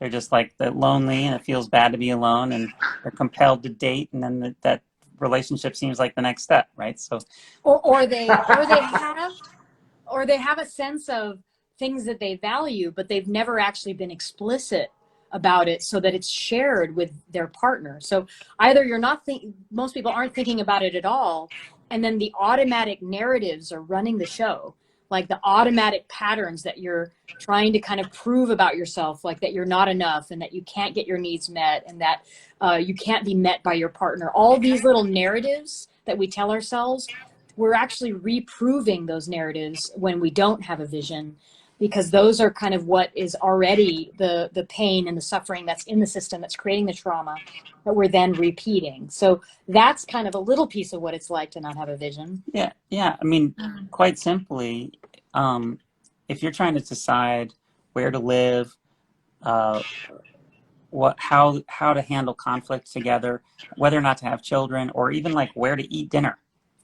They're just like, they're lonely and it feels bad to be alone, and they're compelled to date, and then that relationship seems like the next step, right? So, or they have a sense of things that they value, but they've never actually been explicit about it so that it's shared with their partner. So either most people aren't thinking about it at all, and then the automatic narratives are running the show, like the automatic patterns that you're trying to kind of prove about yourself, like that you're not enough and that you can't get your needs met and that you can't be met by your partner. All these little narratives that we tell ourselves, we're actually reproving those narratives when we don't have a vision, because those are kind of what is already the pain and the suffering that's in the system that's creating the trauma that we're then repeating. So that's kind of a little piece of what it's like to not have a vision. Yeah. I mean, quite simply, if you're trying to decide where to live, how to handle conflict together, whether or not to have children, or even like where to eat dinner.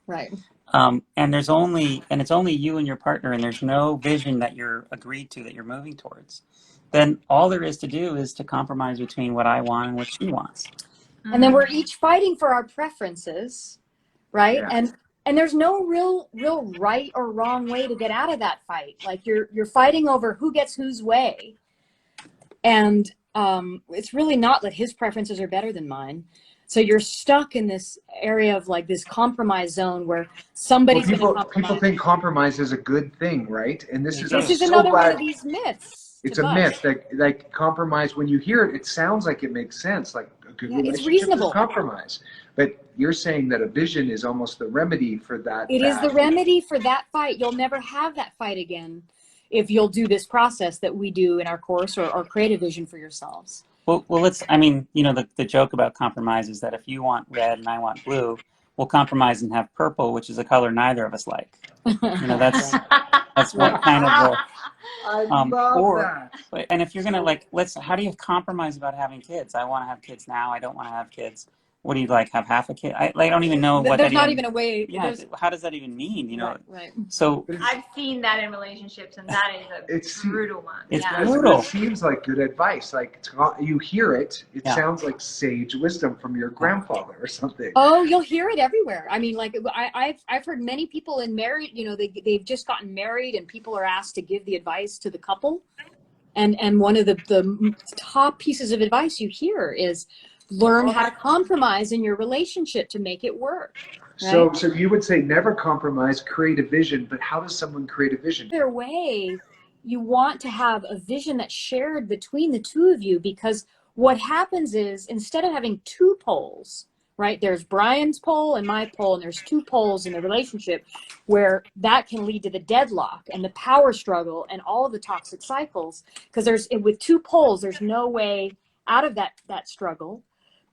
Right. And it's only you and your partner, and there's no vision that you're agreed to, that you're moving towards, then all there is to do is to compromise between what I want and what she wants. And then we're each fighting for our preferences, right? Yeah. And there's no real right or wrong way to get out of that fight. Like you're fighting over who gets whose way. And it's really not that his preferences are better than mine. So you're stuck in this area of like this compromise zone where somebody's going to compromise. People think compromise is a good thing, right? And this is another one of these myths. It's a myth. Like compromise, when you hear it, it sounds like it makes sense. Like a good relationship, it's reasonable. Is compromise. But you're saying that a vision is almost the remedy for that. It is the remedy for that fight. You'll never have that fight again if you'll do this process that we do in our course, or create a vision for yourselves. Well, the joke about compromise is that if you want red and I want blue, we'll compromise and have purple, which is a color neither of us like. That's what kind of I love that. And if you're gonna how do you compromise about having kids? I want to have kids now. I don't want to have kids. What do you like? Have half a kid? I don't even know what. There's not even a way. Yeah. How does that even mean? Right. So I've seen that in relationships, and that is a brutal one. It's brutal. It seems like good advice. Like you hear it. It sounds like sage wisdom from your grandfather or something. Oh, you'll hear it everywhere. I mean, like I've heard many people in married. They've just gotten married, and people are asked to give the advice to the couple, and one of the top pieces of advice you hear is, learn how to compromise in your relationship to make it work. Right? So you would say never compromise, create a vision, but how does someone create a vision? Either way, you want to have a vision that's shared between the two of you, because what happens is, instead of having two poles, right? There's Brian's pole and my pole, and there's two poles in the relationship where that can lead to the deadlock and the power struggle and all of the toxic cycles. Because with two poles, there's no way out of that struggle.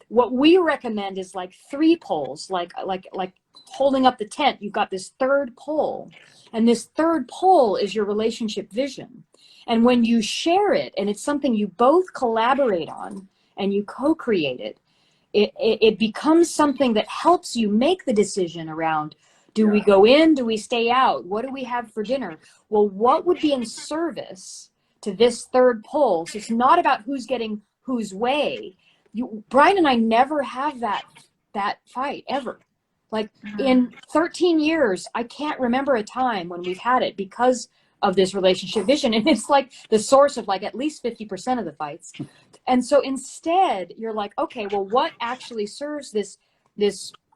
What we recommend is like three poles, like holding up the tent. You've got this third pole, and this third pole is your relationship vision. And when you share it, and it's something you both collaborate on and you co-create it, it becomes something that helps you make the decision around, do we go in, do we stay out, what do we have for dinner? Well, what would be in service to this third pole? So it's not about who's getting whose way. Brian and I never have that fight ever. Like in 13 years, I can't remember a time when we've had it because of this relationship vision. And it's like the source of like at least 50% of the fights. And so instead you're like, okay, well, what actually serves this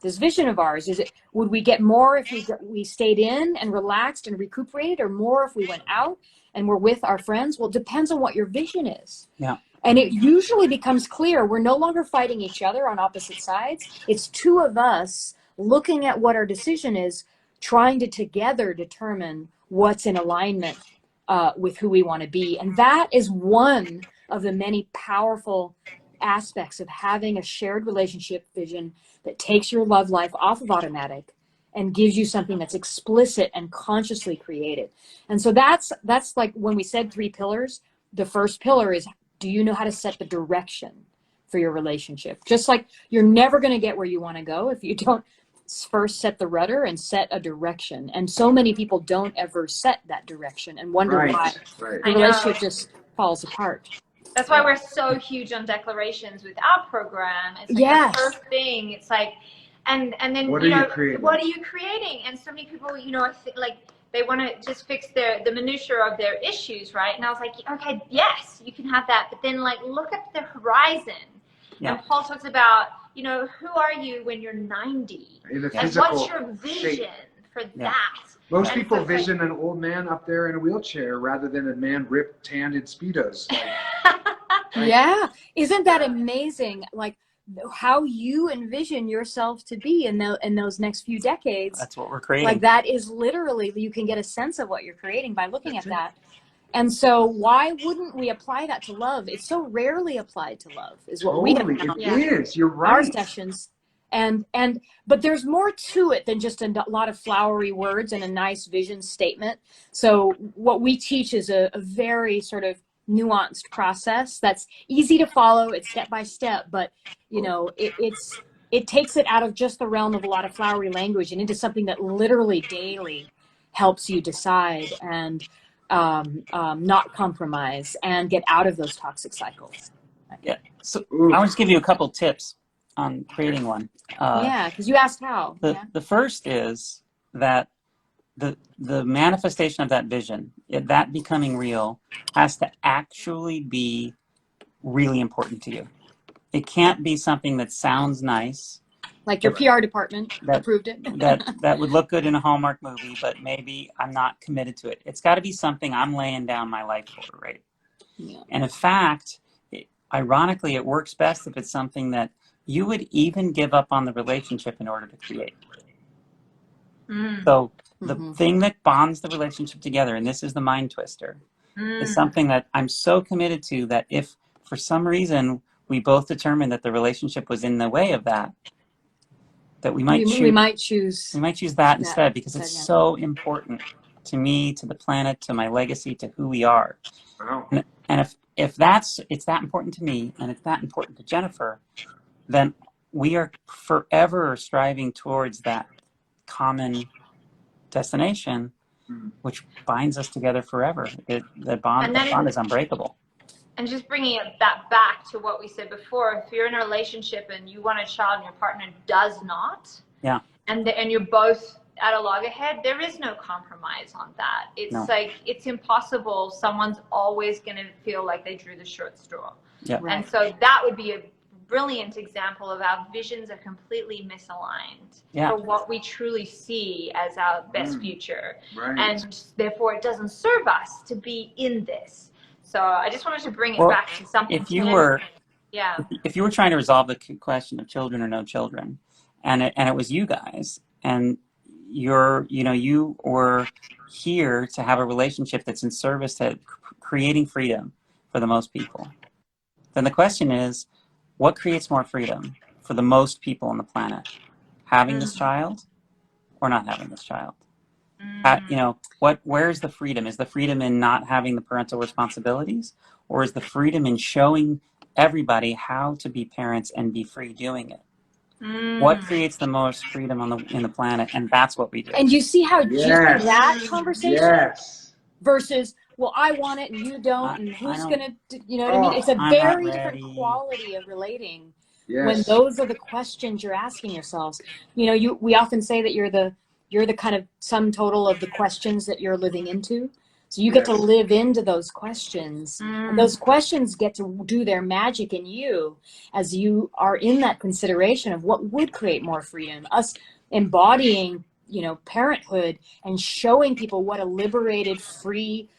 vision of ours? Would we get more if we stayed in and relaxed and recuperated, or more if we went out and we're with our friends? Well, it depends on what your vision is. Yeah. And it usually becomes clear we're no longer fighting each other on opposite sides. It's two of us looking at what our decision is, trying to together determine what's in alignment with who we want to be. And that is one of the many powerful aspects of having a shared relationship vision that takes your love life off of automatic and gives you something that's explicit and consciously created. And so that's like when we said 3 pillars, the first pillar is, do you know how to set the direction for your relationship? Just like you're never going to get where you want to go if you don't first set the rudder and set a direction. And so many people don't ever set that direction and wonder why the relationship just falls apart. That's why we're so huge on declarations with our program. It's like the first thing. It's like, and then what you know, are you creating? What are you creating? And so many people, you know, like they want to just fix the minutia of their issues, right? And I was like, okay, yes, you can have that, but then like look at the horizon. Yeah. And Paul talks about, you know, who are you when you're 90? In the and what's your vision for that? Most people vision an old man up there in a wheelchair rather than a man ripped, tanned in Speedos. Yeah. Isn't that amazing? Like how you envision yourself to be in those next few decades. That's what we're creating. Like that is literally, you can get a sense of what you're creating by looking at that. And so why wouldn't we apply that to love? It's so rarely applied to love is what we have found. It is. You're right. Our sessions. But there's more to it than just a lot of flowery words and a nice vision statement. So what we teach is a very sort of nuanced process that's easy to follow. It's step by step, but you know, it takes it out of just the realm of a lot of flowery language and into something that literally daily helps you decide and not compromise and get out of those toxic cycles. Yeah. So I want to give you a couple tips on creating one. Yeah, because you asked how. The first is that the manifestation of that vision, that becoming real, has to actually be really important to you. It can't be something that sounds nice. Like your PR department approved it. that would look good in a Hallmark movie, but maybe I'm not committed to it. It's got to be something I'm laying down my life for, right? Yeah. And in fact, ironically, it works best if it's something that you would even give up on the relationship in order to create. So the thing that bonds the relationship together, and this is the mind twister, is something that I'm so committed to that if for some reason we both determined that the relationship was in the way of that, that we might choose that instead, because it's so important to me, to the planet, to my legacy, to who we are. Wow. And if it's that important to me and it's that important to Jennifer, then we are forever striving towards that common destination, which binds us together forever. The bond is unbreakable. And just bringing that back to what we said before, if you're in a relationship and you want a child and your partner does not, and you're both at a loggerhead, there is no compromise on that. It's like, it's impossible. Someone's always going to feel like they drew the short straw. Yeah. Right. And so that would be a brilliant example of our visions are completely misaligned for what we truly see as our best future. Right. And therefore it doesn't serve us to be in this. So I just wanted to bring it back to something. If you were Yeah. If you were trying to resolve the question of children or no children, and it was you guys, and you were here to have a relationship that's in service to creating freedom for the most people, then the question is, what creates more freedom for the most people on the planet? Having this child or not having this child? Where's the freedom? Is the freedom in not having the parental responsibilities, or is the freedom in showing everybody how to be parents and be free doing it? What creates the most freedom in the planet? And that's what we do. And you see how Yes. that conversation Yes. versus, well, I want it and you don't, and who's gonna, you know what I mean? It's a I'm very not different ready. quality of relating Yes. when those are the questions you're asking yourselves. You know, we often say that you're the kind of sum total of the questions that you're living into. So you get to live into those questions, and those questions get to do their magic in you as you are in that consideration of what would create more freedom. Us embodying, you know, parenthood and showing people what a liberated, free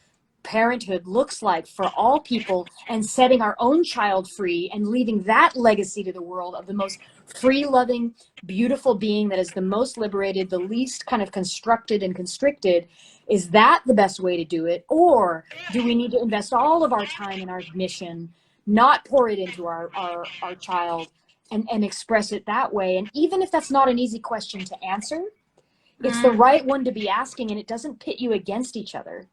parenthood looks like for all people, and setting our own child free and leaving that legacy to the world of the most free, loving, beautiful being that is the most liberated, the least kind of constructed and constricted. Is that the best way to do it? Or do we need to invest all of our time in our mission, not pour it into our child, and express it that way? And even if that's not an easy question to answer, it's the right one to be asking, and it doesn't pit you against each other.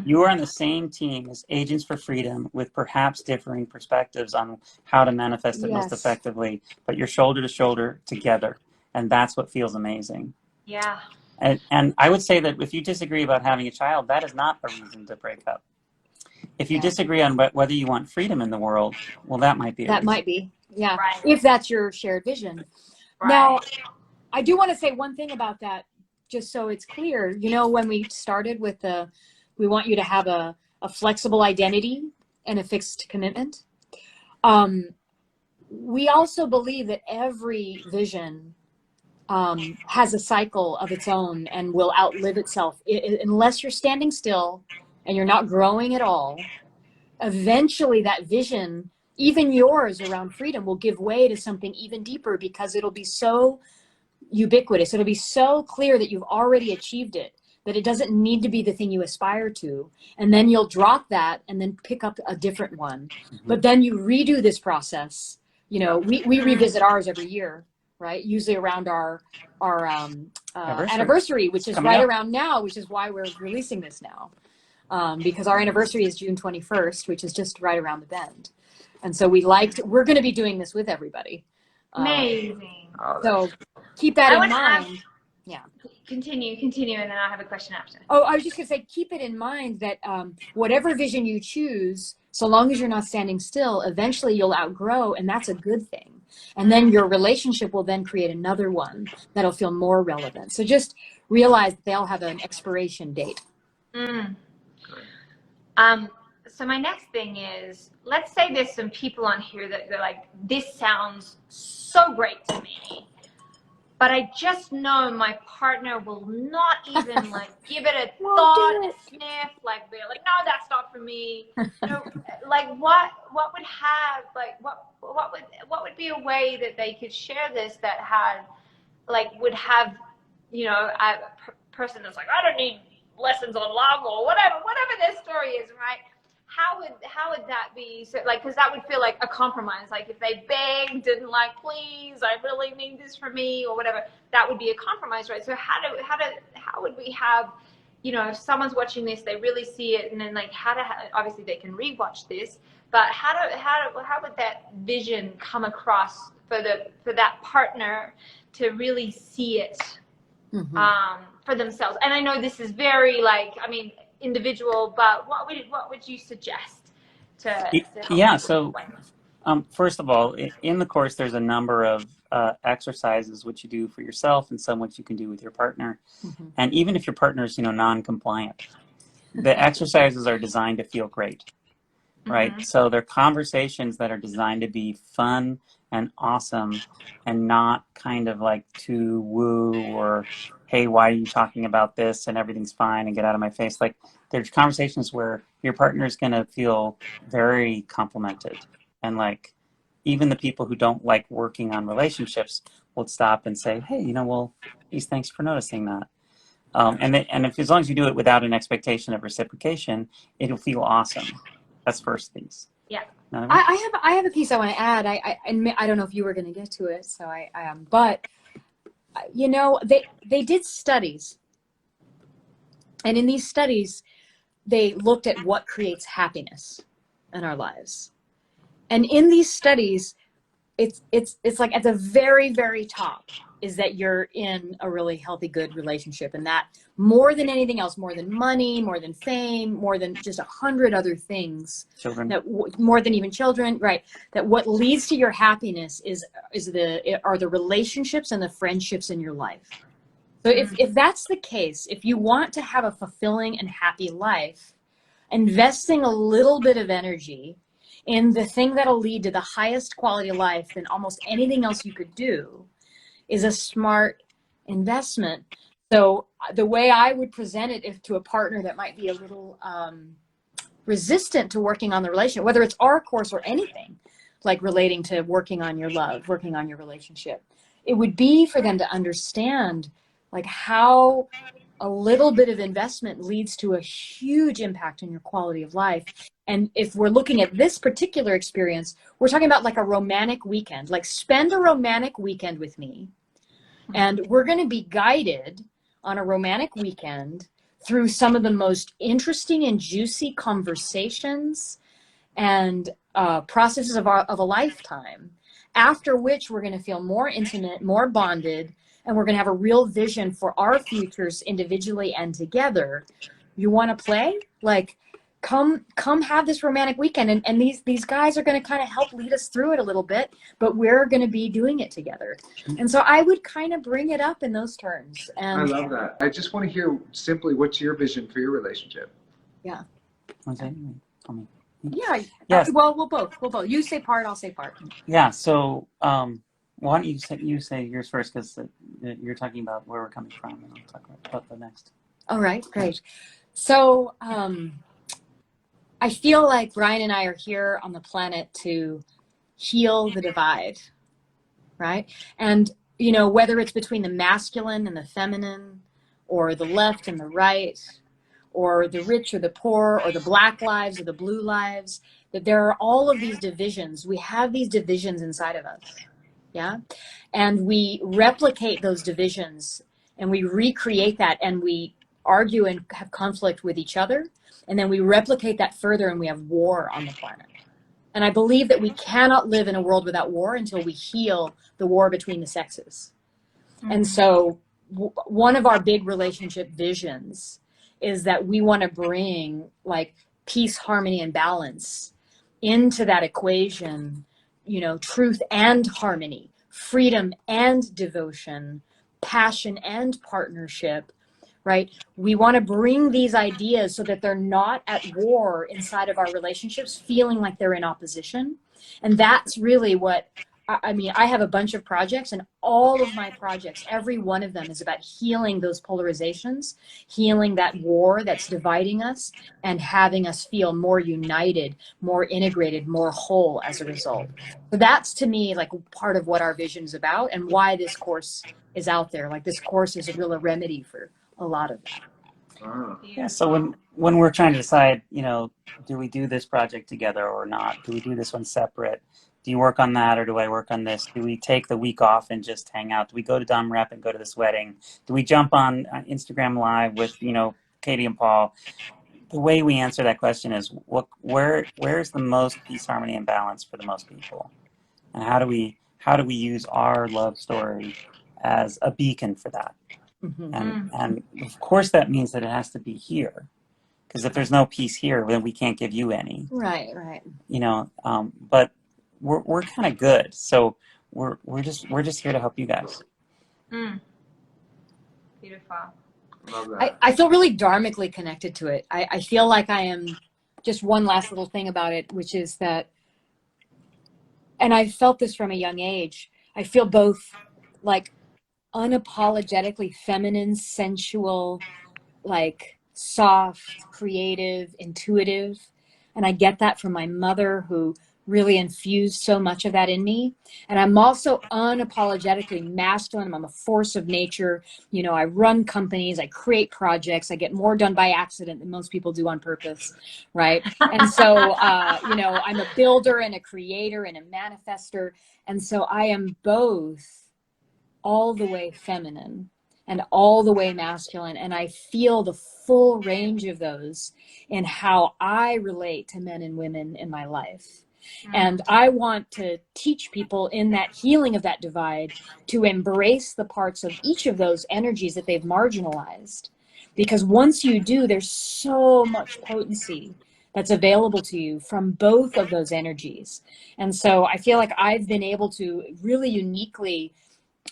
You are on the same team as Agents for Freedom, with perhaps differing perspectives on how to manifest it most effectively, but you're shoulder to shoulder together, and that's what feels amazing. Yeah. And I would say that if you disagree about having a child, that is not a reason to break up. If you disagree on whether you want freedom in the world, well, that might be. That might be, yeah. Right. If that's your shared vision. Right. Now, I do want to say one thing about that, just so it's clear. You know, when we started with we want you to have a flexible identity and a fixed commitment. We also believe that every vision has a cycle of its own and will outlive itself. Unless you're standing still and you're not growing at all, eventually that vision, even yours around freedom, will give way to something even deeper, because it'll be so ubiquitous. It'll be so clear that you've already achieved it, that it doesn't need to be the thing you aspire to. And then you'll drop that and then pick up a different one. But then you redo this process. You know, we revisit ours every year, right? Usually around our anniversary, which is right around now, which is why we're releasing this now. Because our anniversary is June 21st, which is just right around the bend. And so we're going to be doing this with everybody. Amazing. So keep that in mind. Yeah. Continue, and then I have a question after. Oh, I was just going to say, keep it in mind that whatever vision you choose, so long as you're not standing still, eventually you'll outgrow, and that's a good thing. And then your relationship will then create another one that'll feel more relevant. So just realize that they'll have an expiration date. So my next thing is, let's say there's some people on here that they're like, this sounds so great to me, but I just know my partner will not even like give it a thought, a sniff, like they're like, no, that's not for me. You know, like what would have, like what would be a way that they could share this that had, like, would have, you know, a person that's like, I don't need lessons on love or whatever their story is, right? How would that be? So, like, because that would feel like a compromise. Like if they begged and like, please, I really need this for me or whatever, that would be a compromise, right? So how would we have, you know, if someone's watching this, they really see it, and then like obviously they can rewatch this, but how would that vision come across for that partner to really see it for themselves? And I know this is very, like, I mean, individual, but what would you suggest to help so first of all, in the course there's a number of exercises which you do for yourself and some which you can do with your partner. And even if your partner is, you know, non-compliant, the exercises are designed to feel great, right? So they're conversations that are designed to be fun and awesome, and not kind of like to woo or, hey, why are you talking about this and everything's fine and get out of my face. Like, there's conversations where your partner is going to feel very complimented and like even the people who don't like working on relationships will stop and say, hey, well, geez, thanks for noticing that. And if, as long as you do it without an expectation of reciprocation, it'll feel awesome. That's first piece. Yeah. I have a piece I want to add. I don't know if you were going to get to it, so but they did studies, and in these studies, they looked at what creates happiness in our lives, and in these studies, it's like at the very, very top is that you're in a really healthy, good relationship, and that more than anything else, more than money, more than fame, more than just 100 other things, Children. More than even children, right? That what leads to your happiness are the relationships and the friendships in your life. So if that's the case, if you want to have a fulfilling and happy life, investing a little bit of energy in the thing that'll lead to the highest quality of life than almost anything else you could do is a smart investment. So the way I would present it to a partner that might be a little resistant to working on the relationship, whether it's our course or anything like relating to working on your love, working on your relationship, it would be for them to understand like how a little bit of investment leads to a huge impact on your quality of life. And if we're looking at this particular experience, we're talking about like a romantic weekend, like spend a romantic weekend with me. And we're going to be guided on a romantic weekend through some of the most interesting and juicy conversations and processes of a lifetime, after which we're going to feel more intimate, more bonded, and we're going to have a real vision for our futures individually and together. You want to play? Like, come have this romantic weekend. And these guys are going to kind of help lead us through it a little bit, but we're going to be doing it together. And so I would kind of bring it up in those terms. And I love that. I just want to hear simply, what's your vision for your relationship? Yeah. What's that? Tell me. Yeah. Yes. Well, we'll both. You say part, I'll say part. Yeah. So, why don't you say yours first, because you're talking about where we're coming from, and I'll talk about the next. All right, great. So I feel like Bryan and I are here on the planet to heal the divide, right? And, whether it's between the masculine and the feminine, or the left and the right, or the rich or the poor, or the black lives or the blue lives, that there are all of these divisions. We have these divisions inside of us. Yeah. And we replicate those divisions and we recreate that, and we argue and have conflict with each other. And then we replicate that further and we have war on the planet. And I believe that we cannot live in a world without war until we heal the war between the sexes. Mm-hmm. And so one of our big relationship visions is that we want to bring like peace, harmony, and balance into that equation. Truth and harmony, freedom and devotion, passion and partnership, right? We want to bring these ideas so that they're not at war inside of our relationships, feeling like they're in opposition. And that's really what, I have a bunch of projects, and all of my projects, every one of them is about healing those polarizations, healing that war that's dividing us, and having us feel more united, more integrated, more whole as a result. So that's, to me, like part of what our vision is about and why this course is out there. Like, this course is a real remedy for a lot of that. Yeah, so when we're trying to decide, do we do this project together or not? Do we do this one separate? Do you work on that, or do I work on this? Do we take the week off and just hang out? Do we go to Dom Rep and go to this wedding? Do we jump on Instagram Live with, Katie and Paul? The way we answer that question is, where's the most peace, harmony, and balance for the most people? And how do we use our love story as a beacon for that? Mm-hmm. And of course that means that it has to be here, because if there's no peace here, then we can't give you any. Right. But we're kind of good, so we're just here to help you guys. Beautiful. Love that. I feel really dharmically connected to it. I feel like I am, just one last little thing about it, which is that, and I felt this from a young age, I feel both like unapologetically feminine, sensual, like soft, creative, intuitive. And I get that from my mother, who really infused so much of that in me. And I'm also unapologetically masculine. I'm a force of nature. You know, I run companies, I create projects, I get more done by accident than most people do on purpose, right? And so, you know, I'm a builder and a creator and a manifester. And so I am both all the way feminine and all the way masculine. And I feel the full range of those in how I relate to men and women in my life. And I want to teach people in that healing of that divide to embrace the parts of each of those energies that they've marginalized. Because once you do, there's so much potency that's available to you from both of those energies. And so I feel like I've been able to really uniquely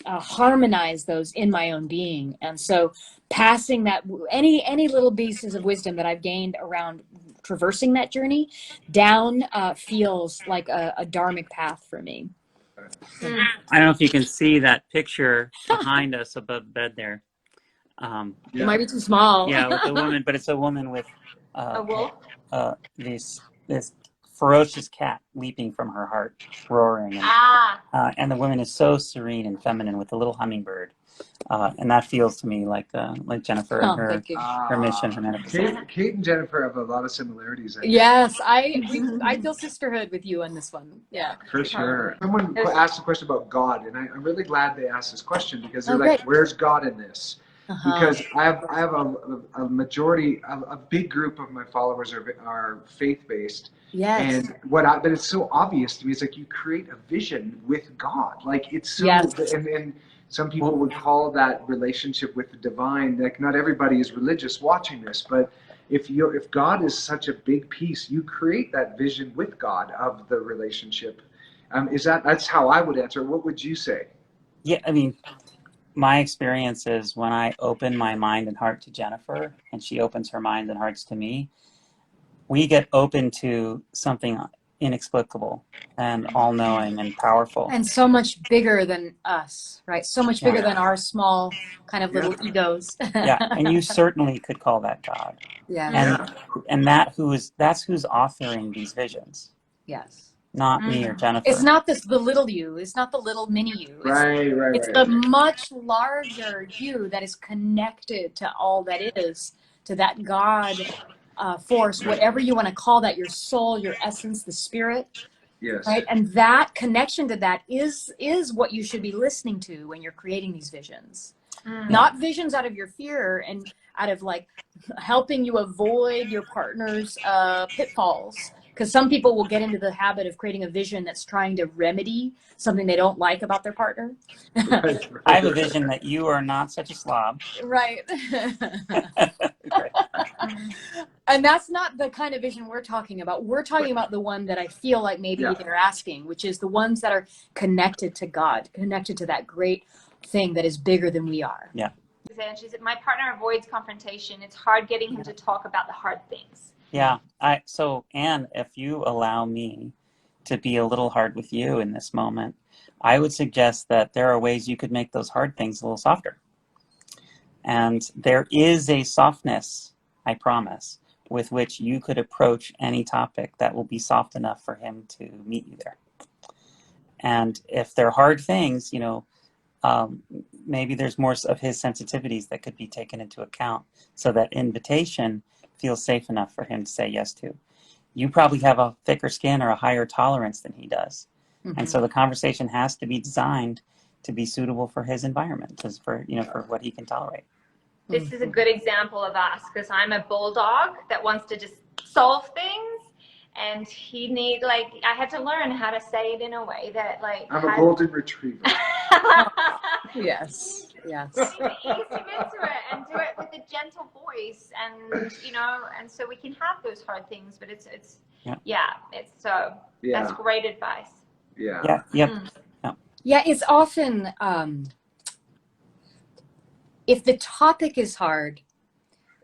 harmonize those in my own being. And so passing that, any little pieces of wisdom that I've gained around traversing that journey down feels like a dharmic path for me. I don't know if you can see that picture behind us above the bed there. It might be too small. Yeah, with the woman, but it's a woman with A wolf? this ferocious cat leaping from her heart, roaring, and the woman is so serene and feminine with a little hummingbird, and that feels to me like Jennifer and her mission, her manifestation. Kate and Jennifer have a lot of similarities. I think. Yes, I feel sisterhood with you on this one. Yeah, for sure. Someone asked a question about God, and I'm really glad they asked this question because they're like, "Where's God in this?" Because I have a majority, a big group of my followers are faith-based. Yes. And but it's so obvious to me. It's like you create a vision with God. Like it's so, and some people would call that relationship with the divine. Like not everybody is religious watching this, but if God is such a big piece, you create that vision with God of the relationship. That's how I would answer. What would you say? Yeah, I mean, my experience is when I open my mind and heart to Jennifer and she opens her mind and hearts to me, we get open to something inexplicable and all-knowing and powerful. And so much bigger than us, right? So much bigger than our small kind of little egos. Yeah, and you certainly could call that God. Yeah. And that's who's authoring these visions. Yes. Not me or Jennifer. It's not the little you. It's not the little mini you. It's the much larger you that is connected to all that is, to that God force, whatever you want to call that, your soul, your essence, the spirit. Yes. Right? And that connection to that is what you should be listening to when you're creating these visions. Not visions out of your fear and out of like helping you avoid your partner's pitfalls. Because some people will get into the habit of creating a vision that's trying to remedy something they don't like about their partner. Right. I have a vision that you are not such a slob. Right. And that's not the kind of vision we're talking about. We're talking about the one that I feel like maybe they're asking, which is the ones that are connected to God, connected to that great thing that is bigger than we are. Yeah. And she said, my partner avoids confrontation. It's hard getting him to talk about the hard things. Yeah. So Anne, if you allow me to be a little hard with you in this moment, I would suggest that there are ways you could make those hard things a little softer. And there is a softness, I promise, with which you could approach any topic that will be soft enough for him to meet you there. And if they're hard things, maybe there's more of his sensitivities that could be taken into account so that invitation feels safe enough for him to say yes to. You probably have a thicker skin or a higher tolerance than he does. And so the conversation has to be designed to be suitable for his environment, for what he can tolerate. This is a good example of us, because I'm a bulldog that wants to just solve things, and I had to learn how to say it in a way that I'm a golden retriever. Yes. Ease him into it and do it with a gentle voice, and so we can have those hard things, but that's great advice. Yeah. Yeah, it's often if the topic is hard,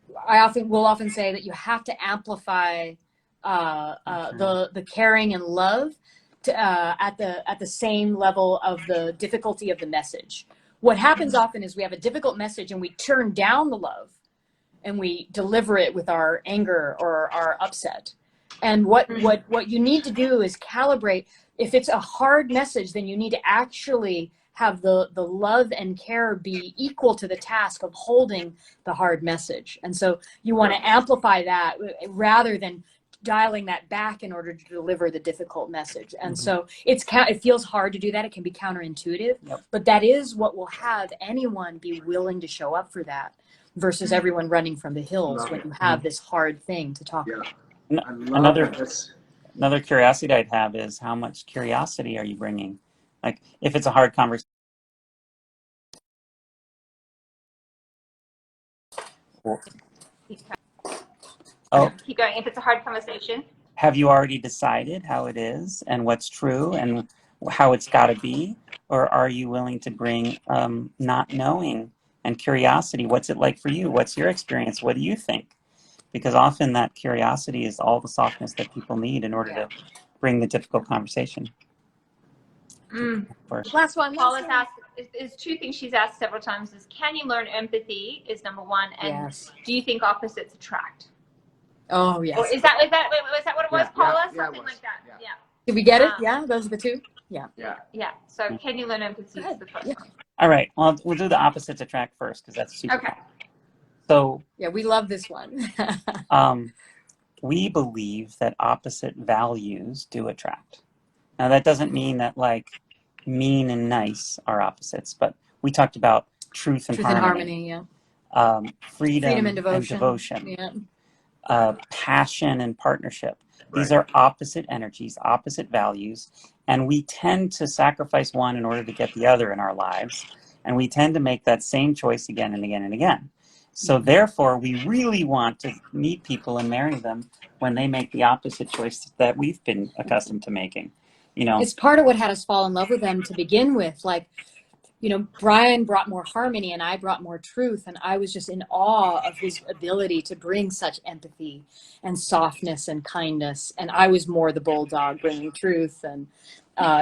will often say that you have to amplify the caring and love at the same level of the difficulty of the message. What happens often is we have a difficult message and we turn down the love and we deliver it with our anger or our upset. And what you need to do is calibrate. If it's a hard message, then you need to actually have the love and care be equal to the task of holding the hard message. And so you want to amplify that rather than dialing that back in order to deliver the difficult message. And so it feels hard to do that. It can be counterintuitive, but that is what will have anyone be willing to show up for that versus everyone running from the hills when you have this hard thing to talk about. Another curiosity I'd have is, how much curiosity are you bringing? Like, if it's a hard conversation. Keep going. If it's a hard conversation. Have you already decided how it is and what's true and how it's got to be? Or are you willing to bring not knowing and curiosity? What's it like for you? What's your experience? What do you think? Because often that curiosity is all the softness that people need in order to bring the difficult conversation. Last one. Paula's asked, is two things she's asked several times is, can you learn empathy is number one, and do you think opposites attract? Oh, yes. Or was that what it was, Paula? Something like that. Yeah. Did we get it? Yeah, those are the two. Yeah. So can you learn empathy is the first one. All right. Well, we'll do the opposites attract first, because that's super fun. So yeah, we love this one. We believe that opposite values do attract. Now, that doesn't mean that like mean and nice are opposites, but we talked about truth and harmony. Freedom and devotion. Passion and partnership. These are opposite energies, opposite values, and we tend to sacrifice one in order to get the other in our lives, and we tend to make that same choice again and again and again. So therefore, we really want to meet people and marry them when they make the opposite choice that we've been accustomed to making. You know, it's part of what had us fall in love with them to begin with. Like, you know, Bryan brought more harmony and I brought more truth, and I was just in awe of his ability to bring such empathy and softness and kindness. And I was more the bulldog, bringing truth and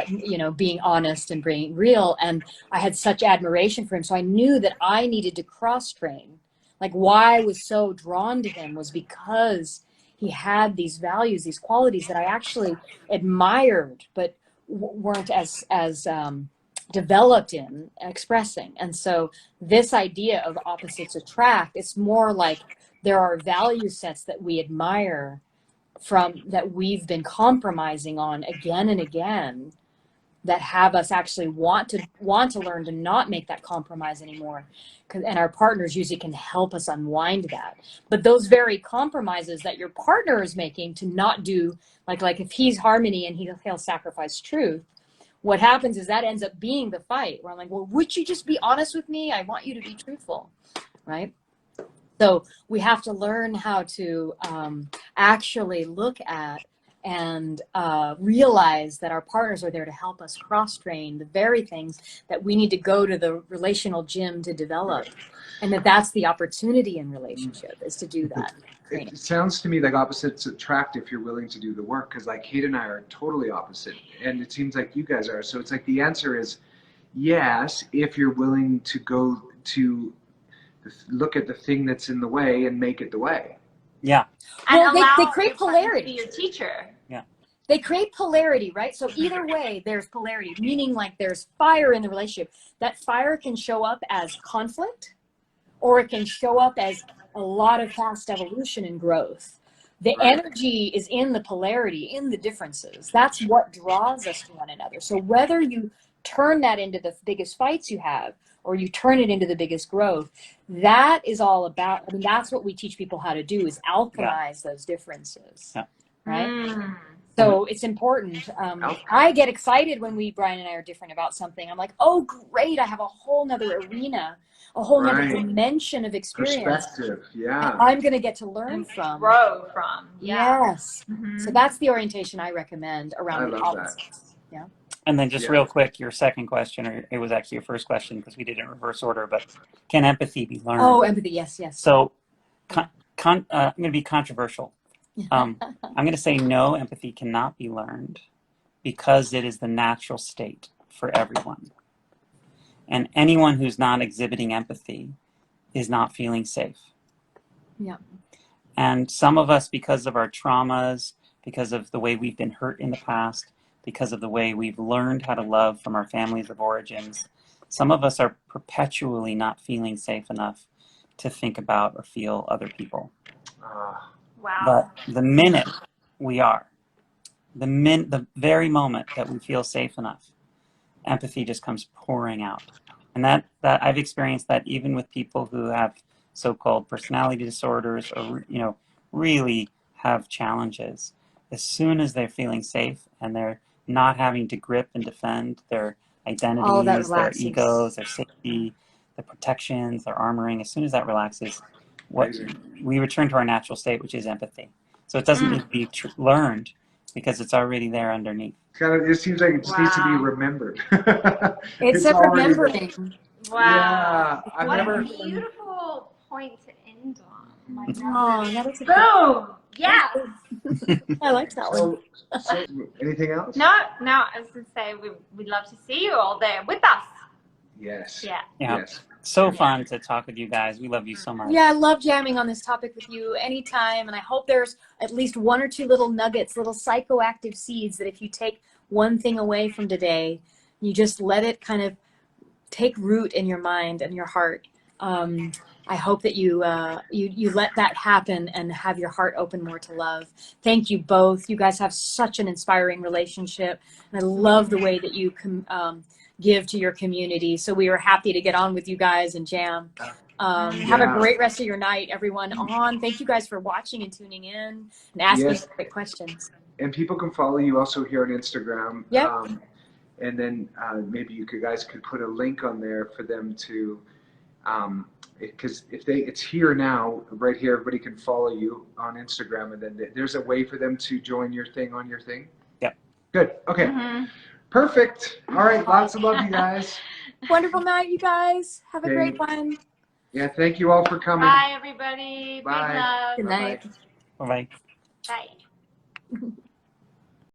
you know, being honest and being real. And I had such admiration for him, so I knew that I needed to cross train. Like, why I was so drawn to him was because he had these values, these qualities that I actually admired, but weren't as developed in expressing. And so this idea of opposites attract, it's more like there are value sets that we admire from that we've been compromising on again and again, that have us actually want to learn to not make that compromise anymore. And our partners usually can help us unwind that. But those very compromises that your partner is making to not do, like if he's harmony and he'll sacrifice truth, what happens is that ends up being the fight where I'm like, well, would you just be honest with me? I want you to be truthful, right? So we have to learn how to actually look at and realize that our partners are there to help us cross-train the very things that we need to go to the relational gym to develop. And that's the opportunity in relationship, is to do that. It sounds to me like opposites attract if you're willing to do the work, because like Kate and I are totally opposite, and it seems like you guys are. So it's like the answer is yes, if you're willing to go to look at the thing that's in the way and make it the way. Yeah. And well, they create polarity. To be your teacher. Yeah. They create polarity, right? So either way, there's polarity, meaning like there's fire in the relationship. That fire can show up as conflict, or it can show up as a lot of fast evolution and growth. The energy is in the polarity, in the differences. That's what draws us to one another. So whether you turn that into the biggest fights you have, or you turn it into the biggest growth, that is all about, I mean, that's what we teach people how to do, is alchemize those differences, right? So it's important. I get excited when Bryan and I are different about something. I'm like, oh, great, I have a whole nother arena, a whole nother dimension of experience. Perspective, I'm going to get to learn from. Grow from. Yes. So that's the orientation I recommend around the opposites. Yeah. And then just real quick, your second question, or it was actually your first question because we did it in reverse order, but can empathy be learned? Oh, empathy, yes. So I'm going to be controversial. I'm going to say no, empathy cannot be learned because it is the natural state for everyone. And anyone who's not exhibiting empathy is not feeling safe. Yeah. And some of us, because of our traumas because of the way we've been hurt in the past, because of the way we've learned how to love from our families of origins. Some of us are perpetually not feeling safe enough to think about or feel other people. Wow. But the minute we are, the very moment that we feel safe enough, empathy just comes pouring out. And that I've experienced that even with people who have so-called personality disorders or, you know, really have challenges. As soon as they're feeling safe and they're not having to grip and defend their identities, their relaxes. egos, their safety, their protections, their armoring, as soon as that relaxes, we return to our natural state, which is empathy. So it doesn't need to be learned because it's already there underneath. It seems like it just needs to be remembered. It's a remembering. Wow. Yeah, I've What never. a beautiful point to end on. My Oh, that is a boom. Yeah. I like that one. So, anything else? No, I was going to say we'd love to see you all there with us. Yes. Yeah. Yes. So fun to talk with you guys. We love you so much. Yeah, I love jamming on this topic with you anytime, and I hope there's at least one or two little nuggets, little psychoactive seeds that if you take one thing away from today, you just let it kind of take root in your mind and your heart. I hope that you let that happen and have your heart open more to love. Thank you both. You guys have such an inspiring relationship, and I love the way that you give to your community. So we were happy to get on with you guys and jam. Have a great rest of your night, everyone. Thank you guys for watching and tuning in and asking great questions. And people can follow you also here on Instagram. Yep. And then maybe you guys could put a link on there for them to, because it's here now, right here, everybody can follow you on Instagram, and then there's a way for them to join your thing on your thing. Yep. Good. Okay. Perfect. All right. Lots of love, you guys. Wonderful night, you guys. Have a great one. Yeah. Thank you all for coming. Bye, everybody. Bye. Big love. Good night. Bye-bye. Bye.